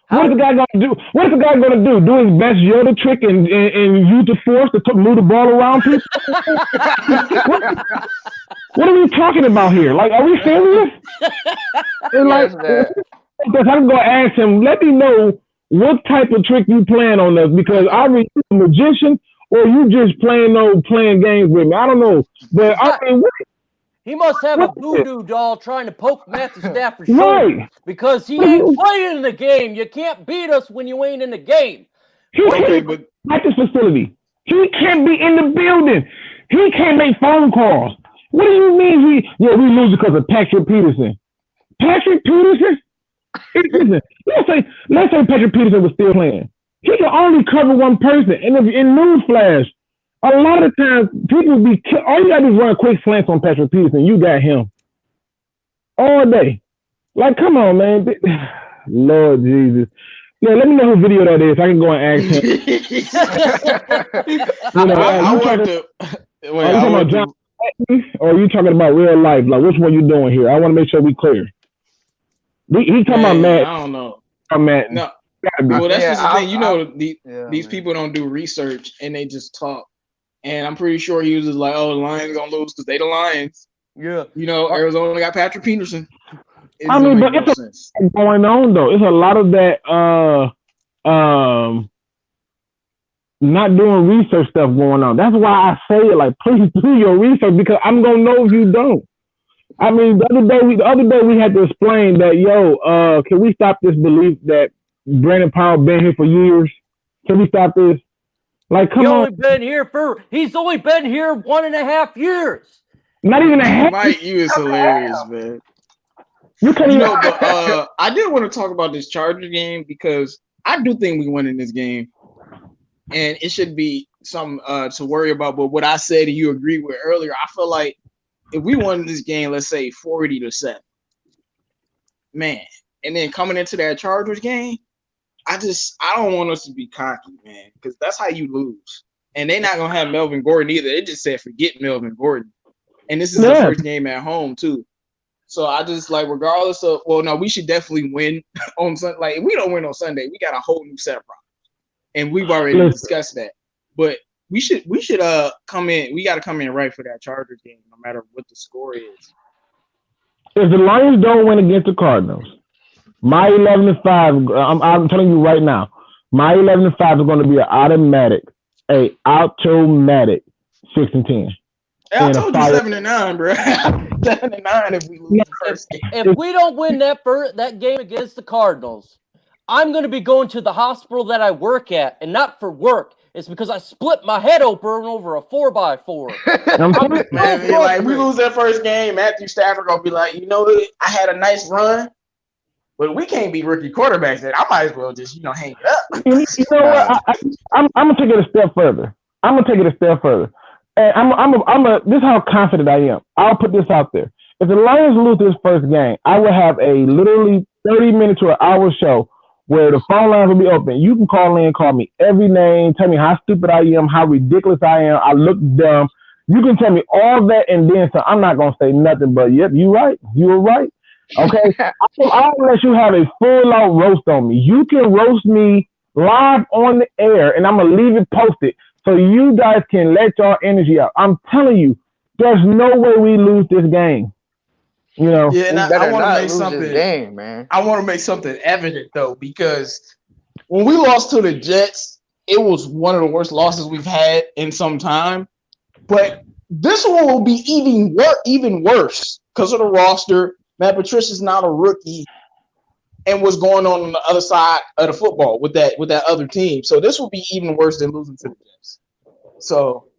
What is the guy gonna do? What is the guy gonna do? Do his best Yoda trick and use the force to move the ball around people? What are we talking about here? Like, are we serious? And like, because I'm gonna ask him. Let me know what type of trick you plan on us, because either you a magician or you just playing games with me. I don't know, but I mean, he must have a voodoo doll trying to poke Matthew Stafford's shoulder because he ain't playing in the game. You can't beat us when you ain't in the game. He can't be at this facility. He can't be in the building. He can't make phone calls. What do you mean we lose because of Patrick Peterson? Patrick Peterson? Listen, let's say Patrick Peterson was still playing. He can only cover one person. And in newsflash, a lot of times people all you gotta do is run quick slants on Patrick Peterson. You got him all day. Like, come on, man. Lord Jesus. Yeah, let me know whose video that is. I can go and ask him. Or are you talking about real life? Like, which one you doing here? I want to make sure we clear. He talking about Matt. I don't know. Matt. No. Well, that's just the thing. These people don't do research and they just talk. And I'm pretty sure he was just like, "Oh, the Lions gonna lose because they the Lions." Yeah. Arizona got Patrick Peterson. I mean, but it's going on though. It's a lot of that not doing research stuff going on. That's why I say it, like, please do your research, because I'm gonna know if you don't. I mean, the other day we had to explain that, can we stop this belief that Brandon Powell been here for years? Can we stop this? Like, come on. He's only been here 1.5 years. Not even a half. Mike, you is hilarious, man. But I did want to talk about this Chargers game because I do think we win in this game, and it should be something to worry about. But what I said and you agreed with earlier, I feel like if we won this game, let's say 40-7, man, and then coming into that Chargers game, I don't want us to be cocky, man, because that's how you lose. And they're not gonna have Melvin Gordon either. They just said forget Melvin Gordon, and this is the first game at home too. So I just regardless of, we should definitely win on Sunday. Like, if we don't win on Sunday, we got a whole new set of problems, and we've already discussed that. But we should come in. We got to come in right for that Chargers game, no matter what the score is. If the Lions don't win against the Cardinals, my 11-5. I'm telling you right now, my 11-5 is going to be an automatic 6-10. I told you 7-9, bro. 7-9 if we lose the first game. If we don't win that game against the Cardinals, I'm going to be going to the hospital that I work at, and not for work. It's because I split my head open over a 4x4. Man, like, we lose that first game, Matthew Stafford gonna be like, I had a nice run, but we can't be rookie quarterbacks. And I might as well just, hang it up. You know what? I'm gonna take it a step further. And this is how confident I am. I'll put this out there. If the Lions lose this first game, I will have a literally 30-minute to an hour show where the phone lines will be open. You can call in, call me every name, tell me how stupid I am, how ridiculous I am, I look dumb. You can tell me all that and then some. I'm not going to say nothing but, yep, you right. You were right. Okay? I'll let you have a full-out roast on me. You can roast me live on the air, and I'm going to leave it posted so you guys can let your energy out. I'm telling you, there's no way we lose this game. Yeah, and I want to make something. Game, man. I want to make something evident though, because when we lost to the Jets, it was one of the worst losses we've had in some time. But this one will be even worse because of the roster. Matt Patricia's not a rookie, and what's going on the other side of the football with that other team. So this will be even worse than losing to the Jets. So,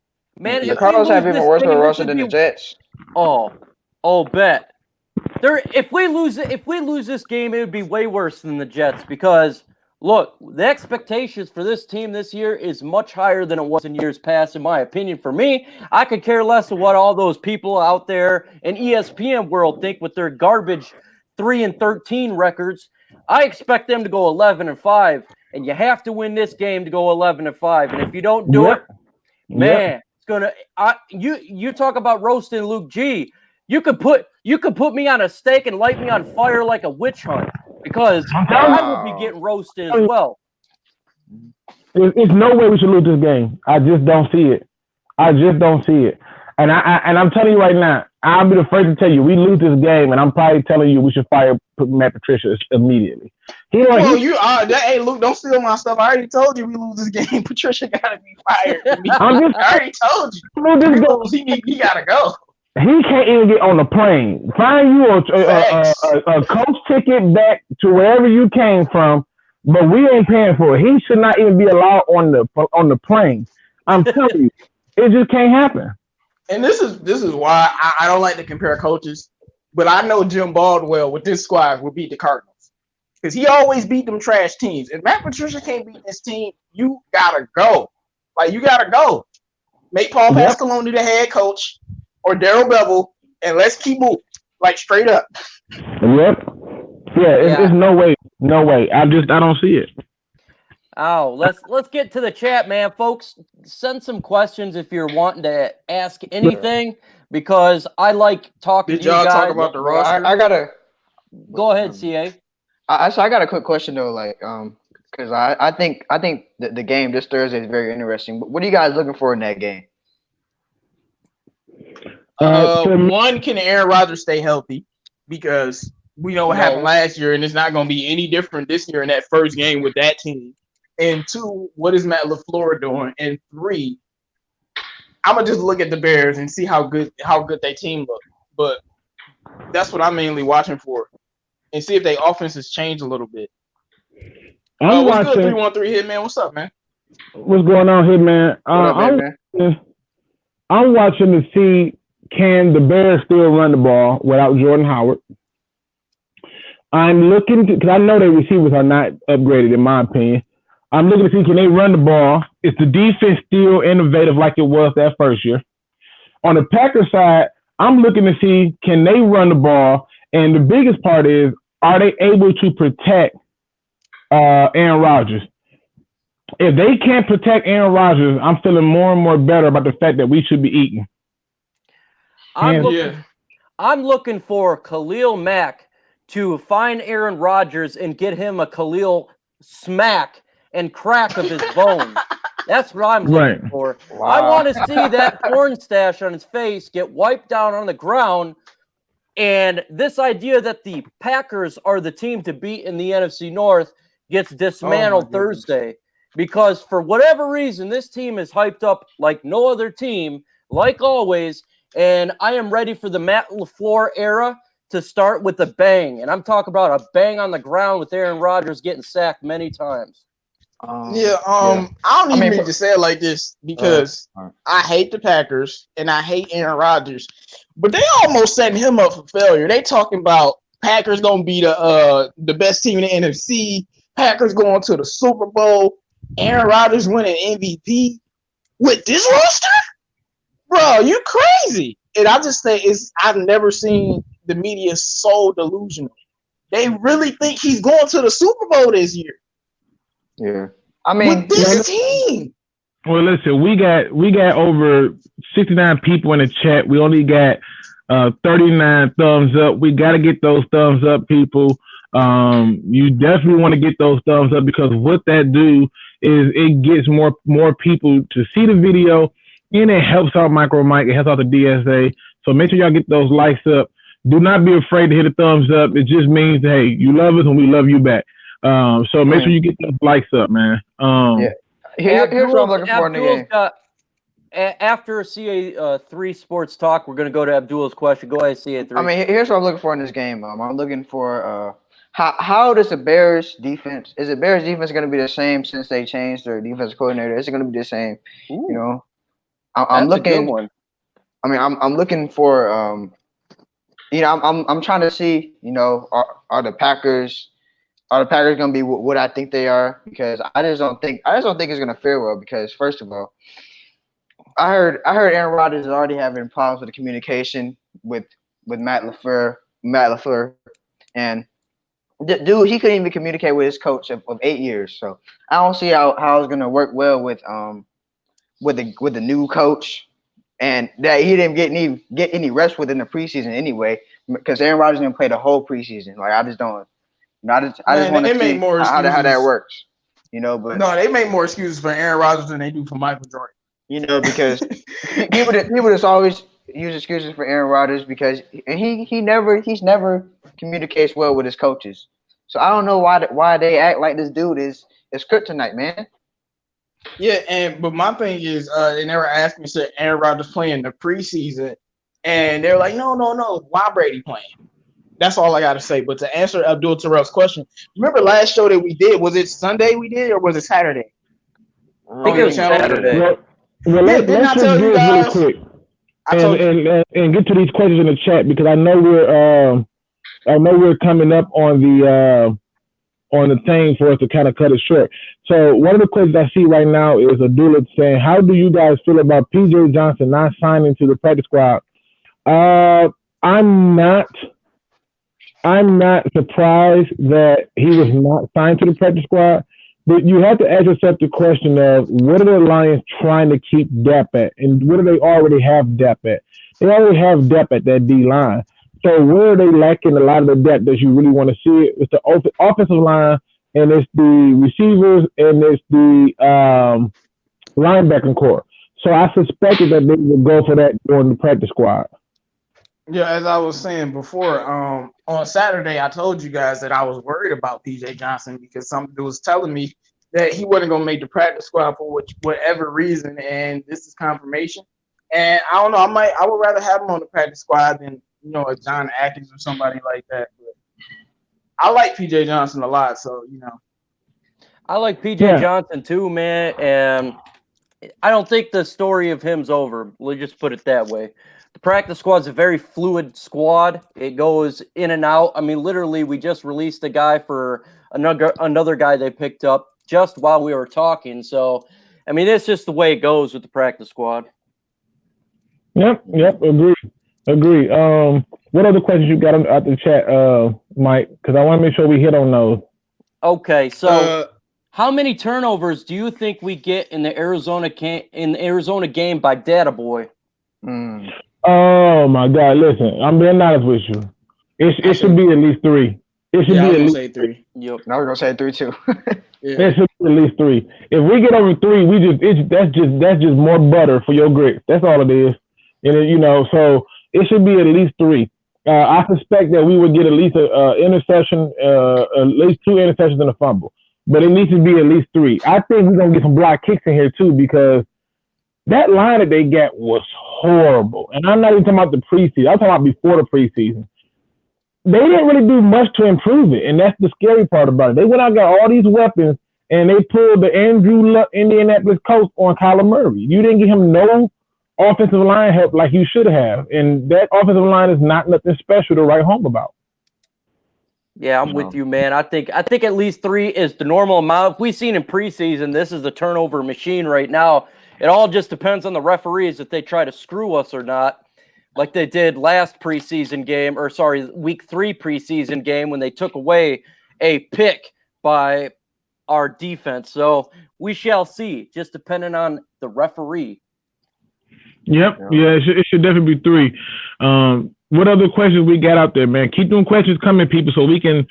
man, the Cardinals have even worse of a roster than the Jets. Oh, bet. If we lose this game, it would be way worse than the Jets because look, the expectations for this team this year is much higher than it was in years past, in my opinion. For me, I could care less of what all those people out there in ESPN world think with their garbage 3-13 records. I expect them to go 11-5, and you have to win this game to go 11-5. And if you don't do it, man, it's gonna. You talk about roasting Luke G. You could put me on a stake and light me on fire like a witch hunt because I will be getting roasted as well. There's no way we should lose this game. I just don't see it. And I'm telling you right now, I'll be the first to tell you we lose this game, and I'm probably telling you we should fire Matt Patricia immediately. Hey, Luke, don't steal my stuff. I already told you we lose this game. Patricia gotta be fired. I already told you. He gotta go. He can't even get on the plane. Find you a coach ticket back to wherever you came from, but we ain't paying for it. He should not even be allowed on the plane. I'm telling you, it just can't happen. And this is why I don't like to compare coaches, but I know Jim Baldwell with this squad will beat the Cardinals because he always beat them trash teams. If Matt Patricia can't beat this team, you gotta go. Like you gotta go. Make Paul Pasqualoni the head coach or Darrell Bevel, and let's keep moving. Like straight up. Yep. Yeah. It's no way. I don't see it. Oh, let's get to the chat, man, folks. Send some questions if you're wanting to ask anything because I like talking. Did y'all talk about the roster? I gotta go ahead, CA. I got a quick question though, like because I think the game this Thursday is very interesting. But what are you guys looking for in that game? One, can Aaron Rodgers stay healthy? Because we know what happened last year, and it's not going to be any different this year in that first game with that team. And two, what is Matt LaFleur doing? And three, I'm gonna just look at the Bears and see how good their team look. But that's what I'm mainly watching for, and see if their offense has changed a little bit. What's good, 313 Hitman? What's up, man? What's going on, Hitman? I'm watching to see can the Bears still run the ball without Jordan Howard. I'm looking because I know their receivers are not upgraded, in my opinion. I'm looking to see can they run the ball. Is the defense still innovative like it was that first year? On the Packers side, I'm looking to see can they run the ball, and the biggest part is are they able to protect Aaron Rodgers? If they can't protect Aaron Rodgers, I'm feeling more and more better about the fact that we should be eating. I'm looking for Khalil Mack to find Aaron Rodgers and get him a Khalil smack and crack of his bones. That's what I'm looking for. Wow. I want to see that corn stash on his face get wiped down on the ground. And this idea that the Packers are the team to beat in the NFC North gets dismantled Thursday. Because for whatever reason, this team is hyped up like no other team, like always. And I am ready for the Matt LaFleur era to start with a bang. And I'm talking about a bang on the ground with Aaron Rodgers getting sacked many times. I don't even mean to say it like this because I hate the Packers and I hate Aaron Rodgers, but they almost setting him up for failure. They talking about Packers gonna be the best team in the NFC. Packers going to the Super Bowl. Aaron Rodgers winning MVP with this roster, bro. You crazy? And I just say I've never seen the media so delusional. They really think he's going to the Super Bowl this year. Yeah, I mean, with this team. Well, listen, we got over 69 people in the chat. We only got 39 thumbs up. We got to get those thumbs up, people. You definitely want to get those thumbs up because what that do is it gets more people to see the video, and it helps out Micro Mike. It helps out the DSA. So make sure y'all get those likes up. Do not be afraid to hit a thumbs up. It just means that, hey, you love us and we love you back. So make sure you get those likes up, man. Here's what I'm looking for in the game. After CA3 Sports Talk, we're going to go to Abdul's question. Go ahead, CA3. I mean, here's what I'm looking for in this game. I'm looking for how does the Bears defense? Is the Bears defense going to be the same since they changed their defense coordinator? Is it going to be the same? Ooh, you know, I'm looking. A good one. I mean, I'm looking for I'm trying to see, are the Packers going to be what I think they are? Because I just don't think it's going to fare well. Because first of all, I heard Aaron Rodgers is already having problems with the communication with Matt LaFleur, and dude, he couldn't even communicate with his coach of 8 years. So I don't see how it's going to work well with the new coach, and that he didn't get any rest within the preseason anyway, because Aaron Rodgers didn't play the whole preseason. Like I just don't. I just want to see how that works. But no, they make more excuses for Aaron Rodgers than they do for Michael Jordan. Because people just always use excuses for Aaron Rodgers because he's never communicates well with his coaches. So I don't know why they act like this dude is kryptonite, man. Yeah, but my thing is, they never asked me to Aaron Rodgers playing the preseason, and they're like, no, why Brady playing? That's all I got to say. But to answer Abdul Terrell's question, remember last show that we did, was it Sunday we did or was it Saturday? I think it was Saturday. Well, let's just do it really quick and get to these questions in the chat because I know we're coming up on the thing for us to kind of cut it short. So one of the questions I see right now is Abdullah saying, "How do you guys feel about PJ Johnson not signing to the practice squad?" I'm not surprised that he was not signed to the practice squad. But you have to ask yourself the question of what are the Lions trying to keep depth at, and what do they already have depth at? They already have depth at that D line. So where are they lacking a lot of the depth that you really want to see? It's the offensive line, and it's the receivers, and it's the linebacking core. So I suspected that they would go for that during the practice squad. Yeah, as I was saying before, on Saturday, I told you guys that I was worried about PJ Johnson because somebody was telling me that he wasn't going to make the practice squad for whatever reason, and this is confirmation. And I don't know, I would rather have him on the practice squad than a John Atkins or somebody like that. But I like PJ Johnson a lot, so I like PJ Johnson too, man, and I don't think the story of him's over. Let's just put it that way. The practice squad is a very fluid squad. It goes in and out. I mean, literally, we just released a guy for another guy they picked up just while we were talking. So, I mean, it's just the way it goes with the practice squad. Yep, agree. What other questions you got out the chat, Mike? Because I want to make sure we hit on those. Okay, so how many turnovers do you think we get in the Arizona game by Data Boy? Oh my God! Listen, I'm being honest with you. It should be at least 3. It should be at least say 3. Yep. I was gonna say 3 too. It should be at least 3. If we get over 3, that's just more butter for your grits. That's all it is. And so it should be at least 3. I suspect that we would get at least an interception, at least 2 interceptions and a fumble. But it needs to be at least 3. I think we're gonna get some block kicks in here too because that line that they got was horrible. And I'm not even talking about the preseason. I'm talking about before the preseason. They didn't really do much to improve it, and that's the scary part about it. They went out and got all these weapons, and they pulled the Andrew Luck Indianapolis coach on Kyler Murray. You didn't give him no offensive line help like you should have, and that offensive line is not nothing special to write home about. Yeah, I'm with you, man. I think at least 3 is the normal amount. If we've seen in preseason, this is the turnover machine right now. It all just depends on the referees if they try to screw us or not, like they did last preseason game, week 3 preseason game when they took away a pick by our defense. So we shall see, just depending on the referee. Yep. Yeah, it should definitely be 3. What other questions we got out there, man? Keep them questions coming, people, so we can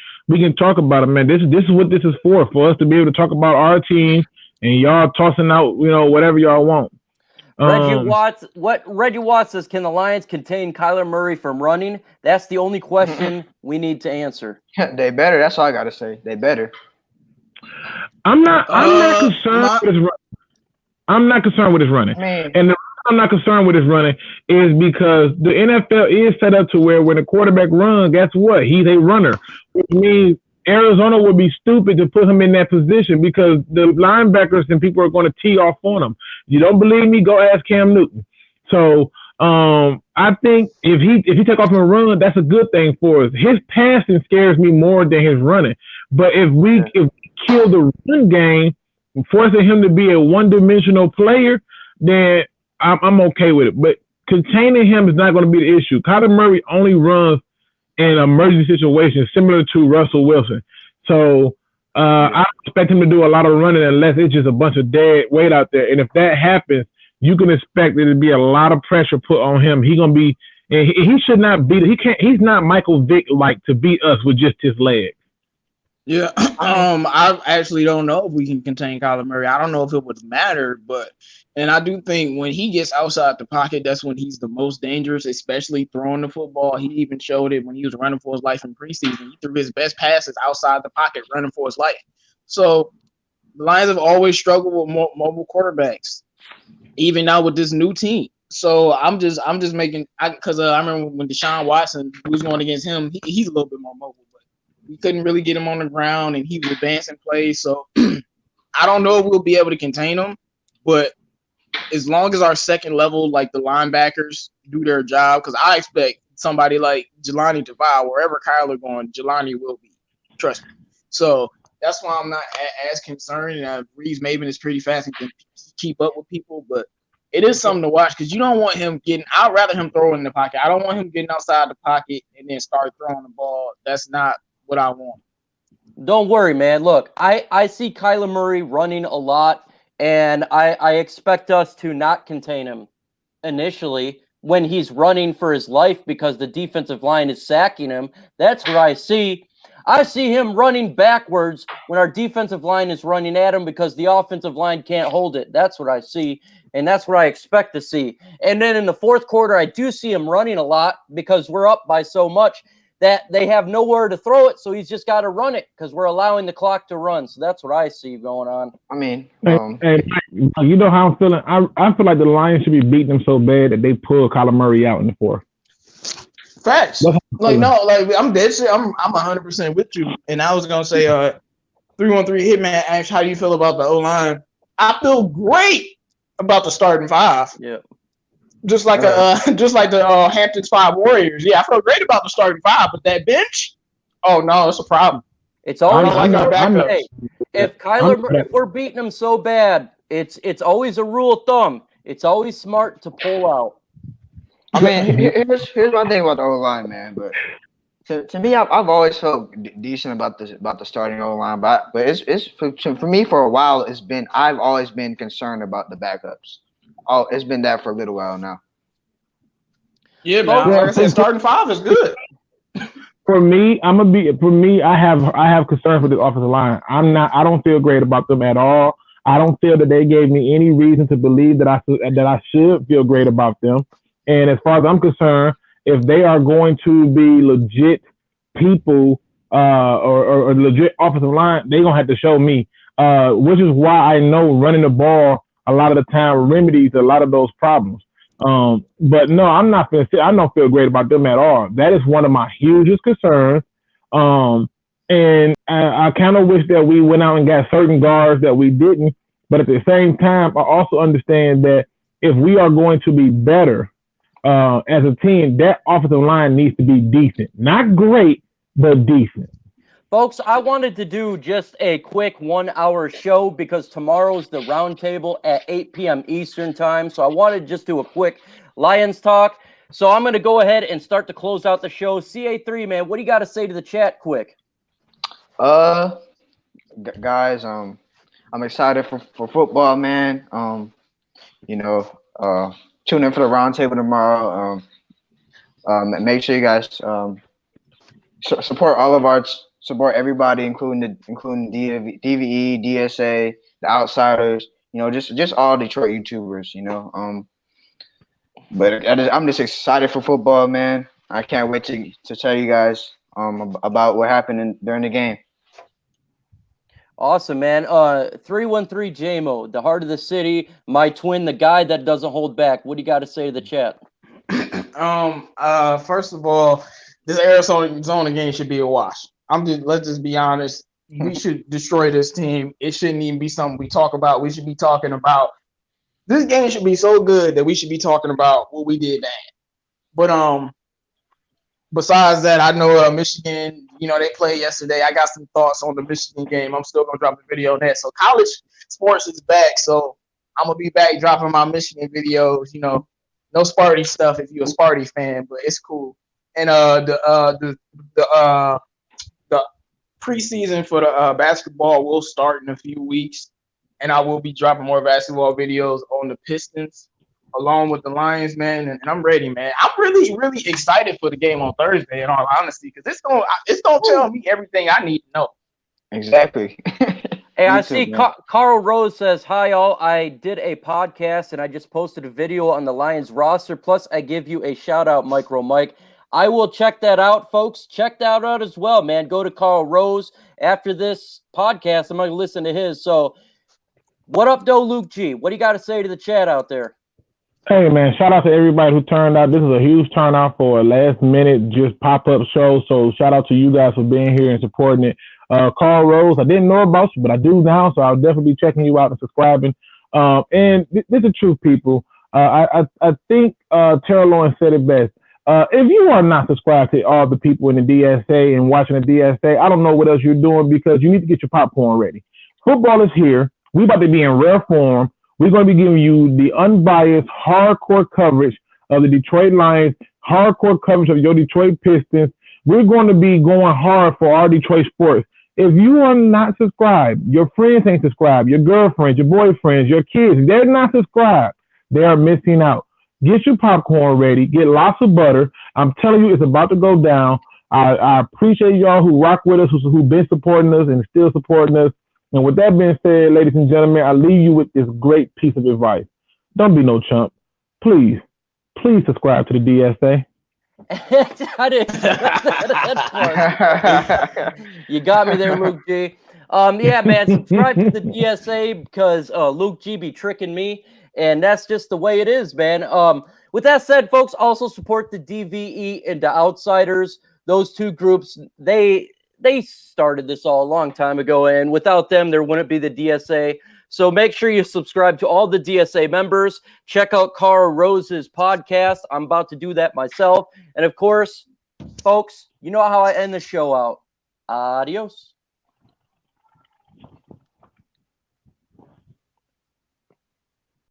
talk about it, man. This is what this is for us to be able to talk about our team and y'all tossing out, whatever y'all want. Reggie Watts says, can the Lions contain Kyler Murray from running? That's the only question we need to answer. They better. That's all I got to say. They better. I'm not concerned with his running. I'm not concerned with his running. And the reason I'm not concerned with his running is because the NFL is set up to where when a quarterback runs, guess what? He's a runner, which means Arizona would be stupid to put him in that position because the linebackers and people are going to tee off on him. You don't believe me? Go ask Cam Newton. So I think if he take off and run, that's a good thing for us. His passing scares me more than his running. But if we kill the run game, forcing him to be a one-dimensional player, then I'm okay with it. But containing him is not going to be the issue. Kyler Murray only runs in emergency situations, similar to Russell Wilson. So I expect him to do a lot of running unless it's just a bunch of dead weight out there. And if that happens, you can expect there to be a lot of pressure put on him. He's gonna be, and he should not beat. He can't. He's not Michael Vick like to beat us with just his legs. Yeah, I actually don't know if we can contain Kyler Murray. I don't know if it would matter, and I do think when he gets outside the pocket, that's when he's the most dangerous, especially throwing the football. He even showed it when he was running for his life in preseason. He threw his best passes outside the pocket, running for his life. So the Lions have always struggled with mobile quarterbacks, even now with this new team. So I'm just making, because I remember when Deshaun Watson was going against him, he's a little bit more mobile. We couldn't really get him on the ground, and he was advancing plays. So I don't know if we'll be able to contain him, but as long as our second level, like the linebackers, do their job, because I expect somebody like Jelani Tavai, wherever Kyler going, Jelani will be. Trust me. So that's why I'm not as concerned. Reeves Maven is pretty fast and can keep up with people, but it is something to watch because you don't want him getting – I'd rather him throw in the pocket. I don't want him getting outside the pocket and then start throwing the ball. That's not what I want. Don't worry, man. Look, I see Kyler Murray running a lot, and I expect us to not contain him initially when he's running for his life because the defensive line is sacking him. That's what I see. I see him running backwards when our defensive line is running at him because the offensive line can't hold it. That's what I see, and that's what I expect to see. And then in the fourth quarter, I do see him running a lot because we're up by so much that they have nowhere to throw it, so he's just got to run it because we're allowing the clock to run. So that's what I see going on. I mean, and you know how I'm feeling? I feel like the Lions should be beating them so bad that they pull Kyler Murray out in the fourth. Facts. I'm dead shit. I'm 100% with you. And I was gonna say, 313 Hitman asked, how do you feel about the O-line? I feel great about the starting five. Yeah. Just like the Hamptons 5 Warriors. Yeah, I feel great about the starting five, but that bench, oh no, it's a problem. It's always if we're beating them so bad, it's always a rule of thumb. It's always smart to pull out. I mean, here's my thing about the O-line, man. But to me, I've always felt decent about the starting O-line, but it's for me for a while. I've always been concerned about the backups. Oh, it's been that for a little while now. Yeah, man. Like I said, starting five is good. For me, I have concern for the offensive line. I don't feel great about them at all. I don't feel that they gave me any reason to believe that I should feel great about them. And as far as I'm concerned, if they are going to be legit people or legit offensive line, they're gonna have to show me. Which is why I know running the ball a lot of the time remedies a lot of those problems. But no, I don't feel great about them at all. That is one of my hugest concerns. And I kind of wish that we went out and got certain guards that we didn't. But at the same time, I also understand that if we are going to be better as a team, that offensive line needs to be decent. Not great, but decent. Folks, I wanted to do just a quick 1 hour show because tomorrow's the roundtable at 8 p.m. Eastern time. So I wanted to just do a quick Lions talk. So I'm going to go ahead and start to close out the show. CA3, man, what do you got to say to the chat quick? Guys, I'm excited for football, man. Tune in for the roundtable tomorrow. Make sure you guys support everybody, including DVE, DSA, the Outsiders. Just all Detroit YouTubers. But I'm just excited for football, man. I can't wait to tell you guys about what happened during the game. Awesome, man. 313 JMO, the heart of the city, my twin, the guy that doesn't hold back. What do you got to say to the chat? First of all, this Arizona game should be a wash. Let's just be honest. We should destroy this team. It shouldn't even be something we talk about. We should be talking about this game should be so good that we should be talking about what we did bad. But besides that, I know Michigan, they played yesterday. I got some thoughts on the Michigan game. I'm still gonna drop a video on that. So college sports is back. So I'm gonna be back dropping my Michigan videos. No Sparty stuff if you're a Sparty fan, but it's cool. And the preseason for the basketball will start in a few weeks, and I will be dropping more basketball videos on the Pistons along with the Lions, man. And I'm ready, man. I'm really, really excited for the game on Thursday, in all honesty, because it's gonna tell me everything I need to know. Exactly. Hey, I see Carl Rose says, hi, all. I did a podcast, and I just posted a video on the Lions roster. Plus, I give you a shout-out, Micro Mike. I will check that out, folks. Check that out as well, man. Go to Carl Rose. After this podcast, I'm going to listen to his. So, what up, though, Luke G? What do you got to say to the chat out there? Hey, man, shout out to everybody who turned out. This is a huge turnout for a last-minute just pop-up show. So, shout out to you guys for being here and supporting it. Carl Rose, I didn't know about you, but I do now, so I'll definitely be checking you out and subscribing. And this is the truth, people. I think Terrell Lawrence said it best. If you are not subscribed to all the people in the DSA and watching the DSA, I don't know what else you're doing, because you need to get your popcorn ready. Football is here. We're about to be in rare form. We're going to be giving you the unbiased, hardcore coverage of the Detroit Lions, hardcore coverage of your Detroit Pistons. We're going to be going hard for our Detroit sports. If you are not subscribed, your friends ain't subscribed, your girlfriends, your boyfriends, your kids, they're not subscribed. They are missing out. Get your popcorn ready. Get lots of butter. I'm telling you, it's about to go down. I appreciate y'all who rock with us, who've been supporting us and still supporting us. And with that being said, ladies and gentlemen, I leave you with this great piece of advice. Don't be no chump. Please subscribe to the DSA. I didn't that You got me there, Luke G. Yeah, man, subscribe to the DSA because Luke G be tricking me, and that's just the way it is, man. With that said, folks, also support the DVE and the Outsiders. Those two groups, they started this all a long time ago, and without them, there wouldn't be the DSA. So make sure you subscribe to all the DSA members. Check out Carl Rose's podcast. I'm about to do that myself. And of course, folks, you know how I end the show out. Adios.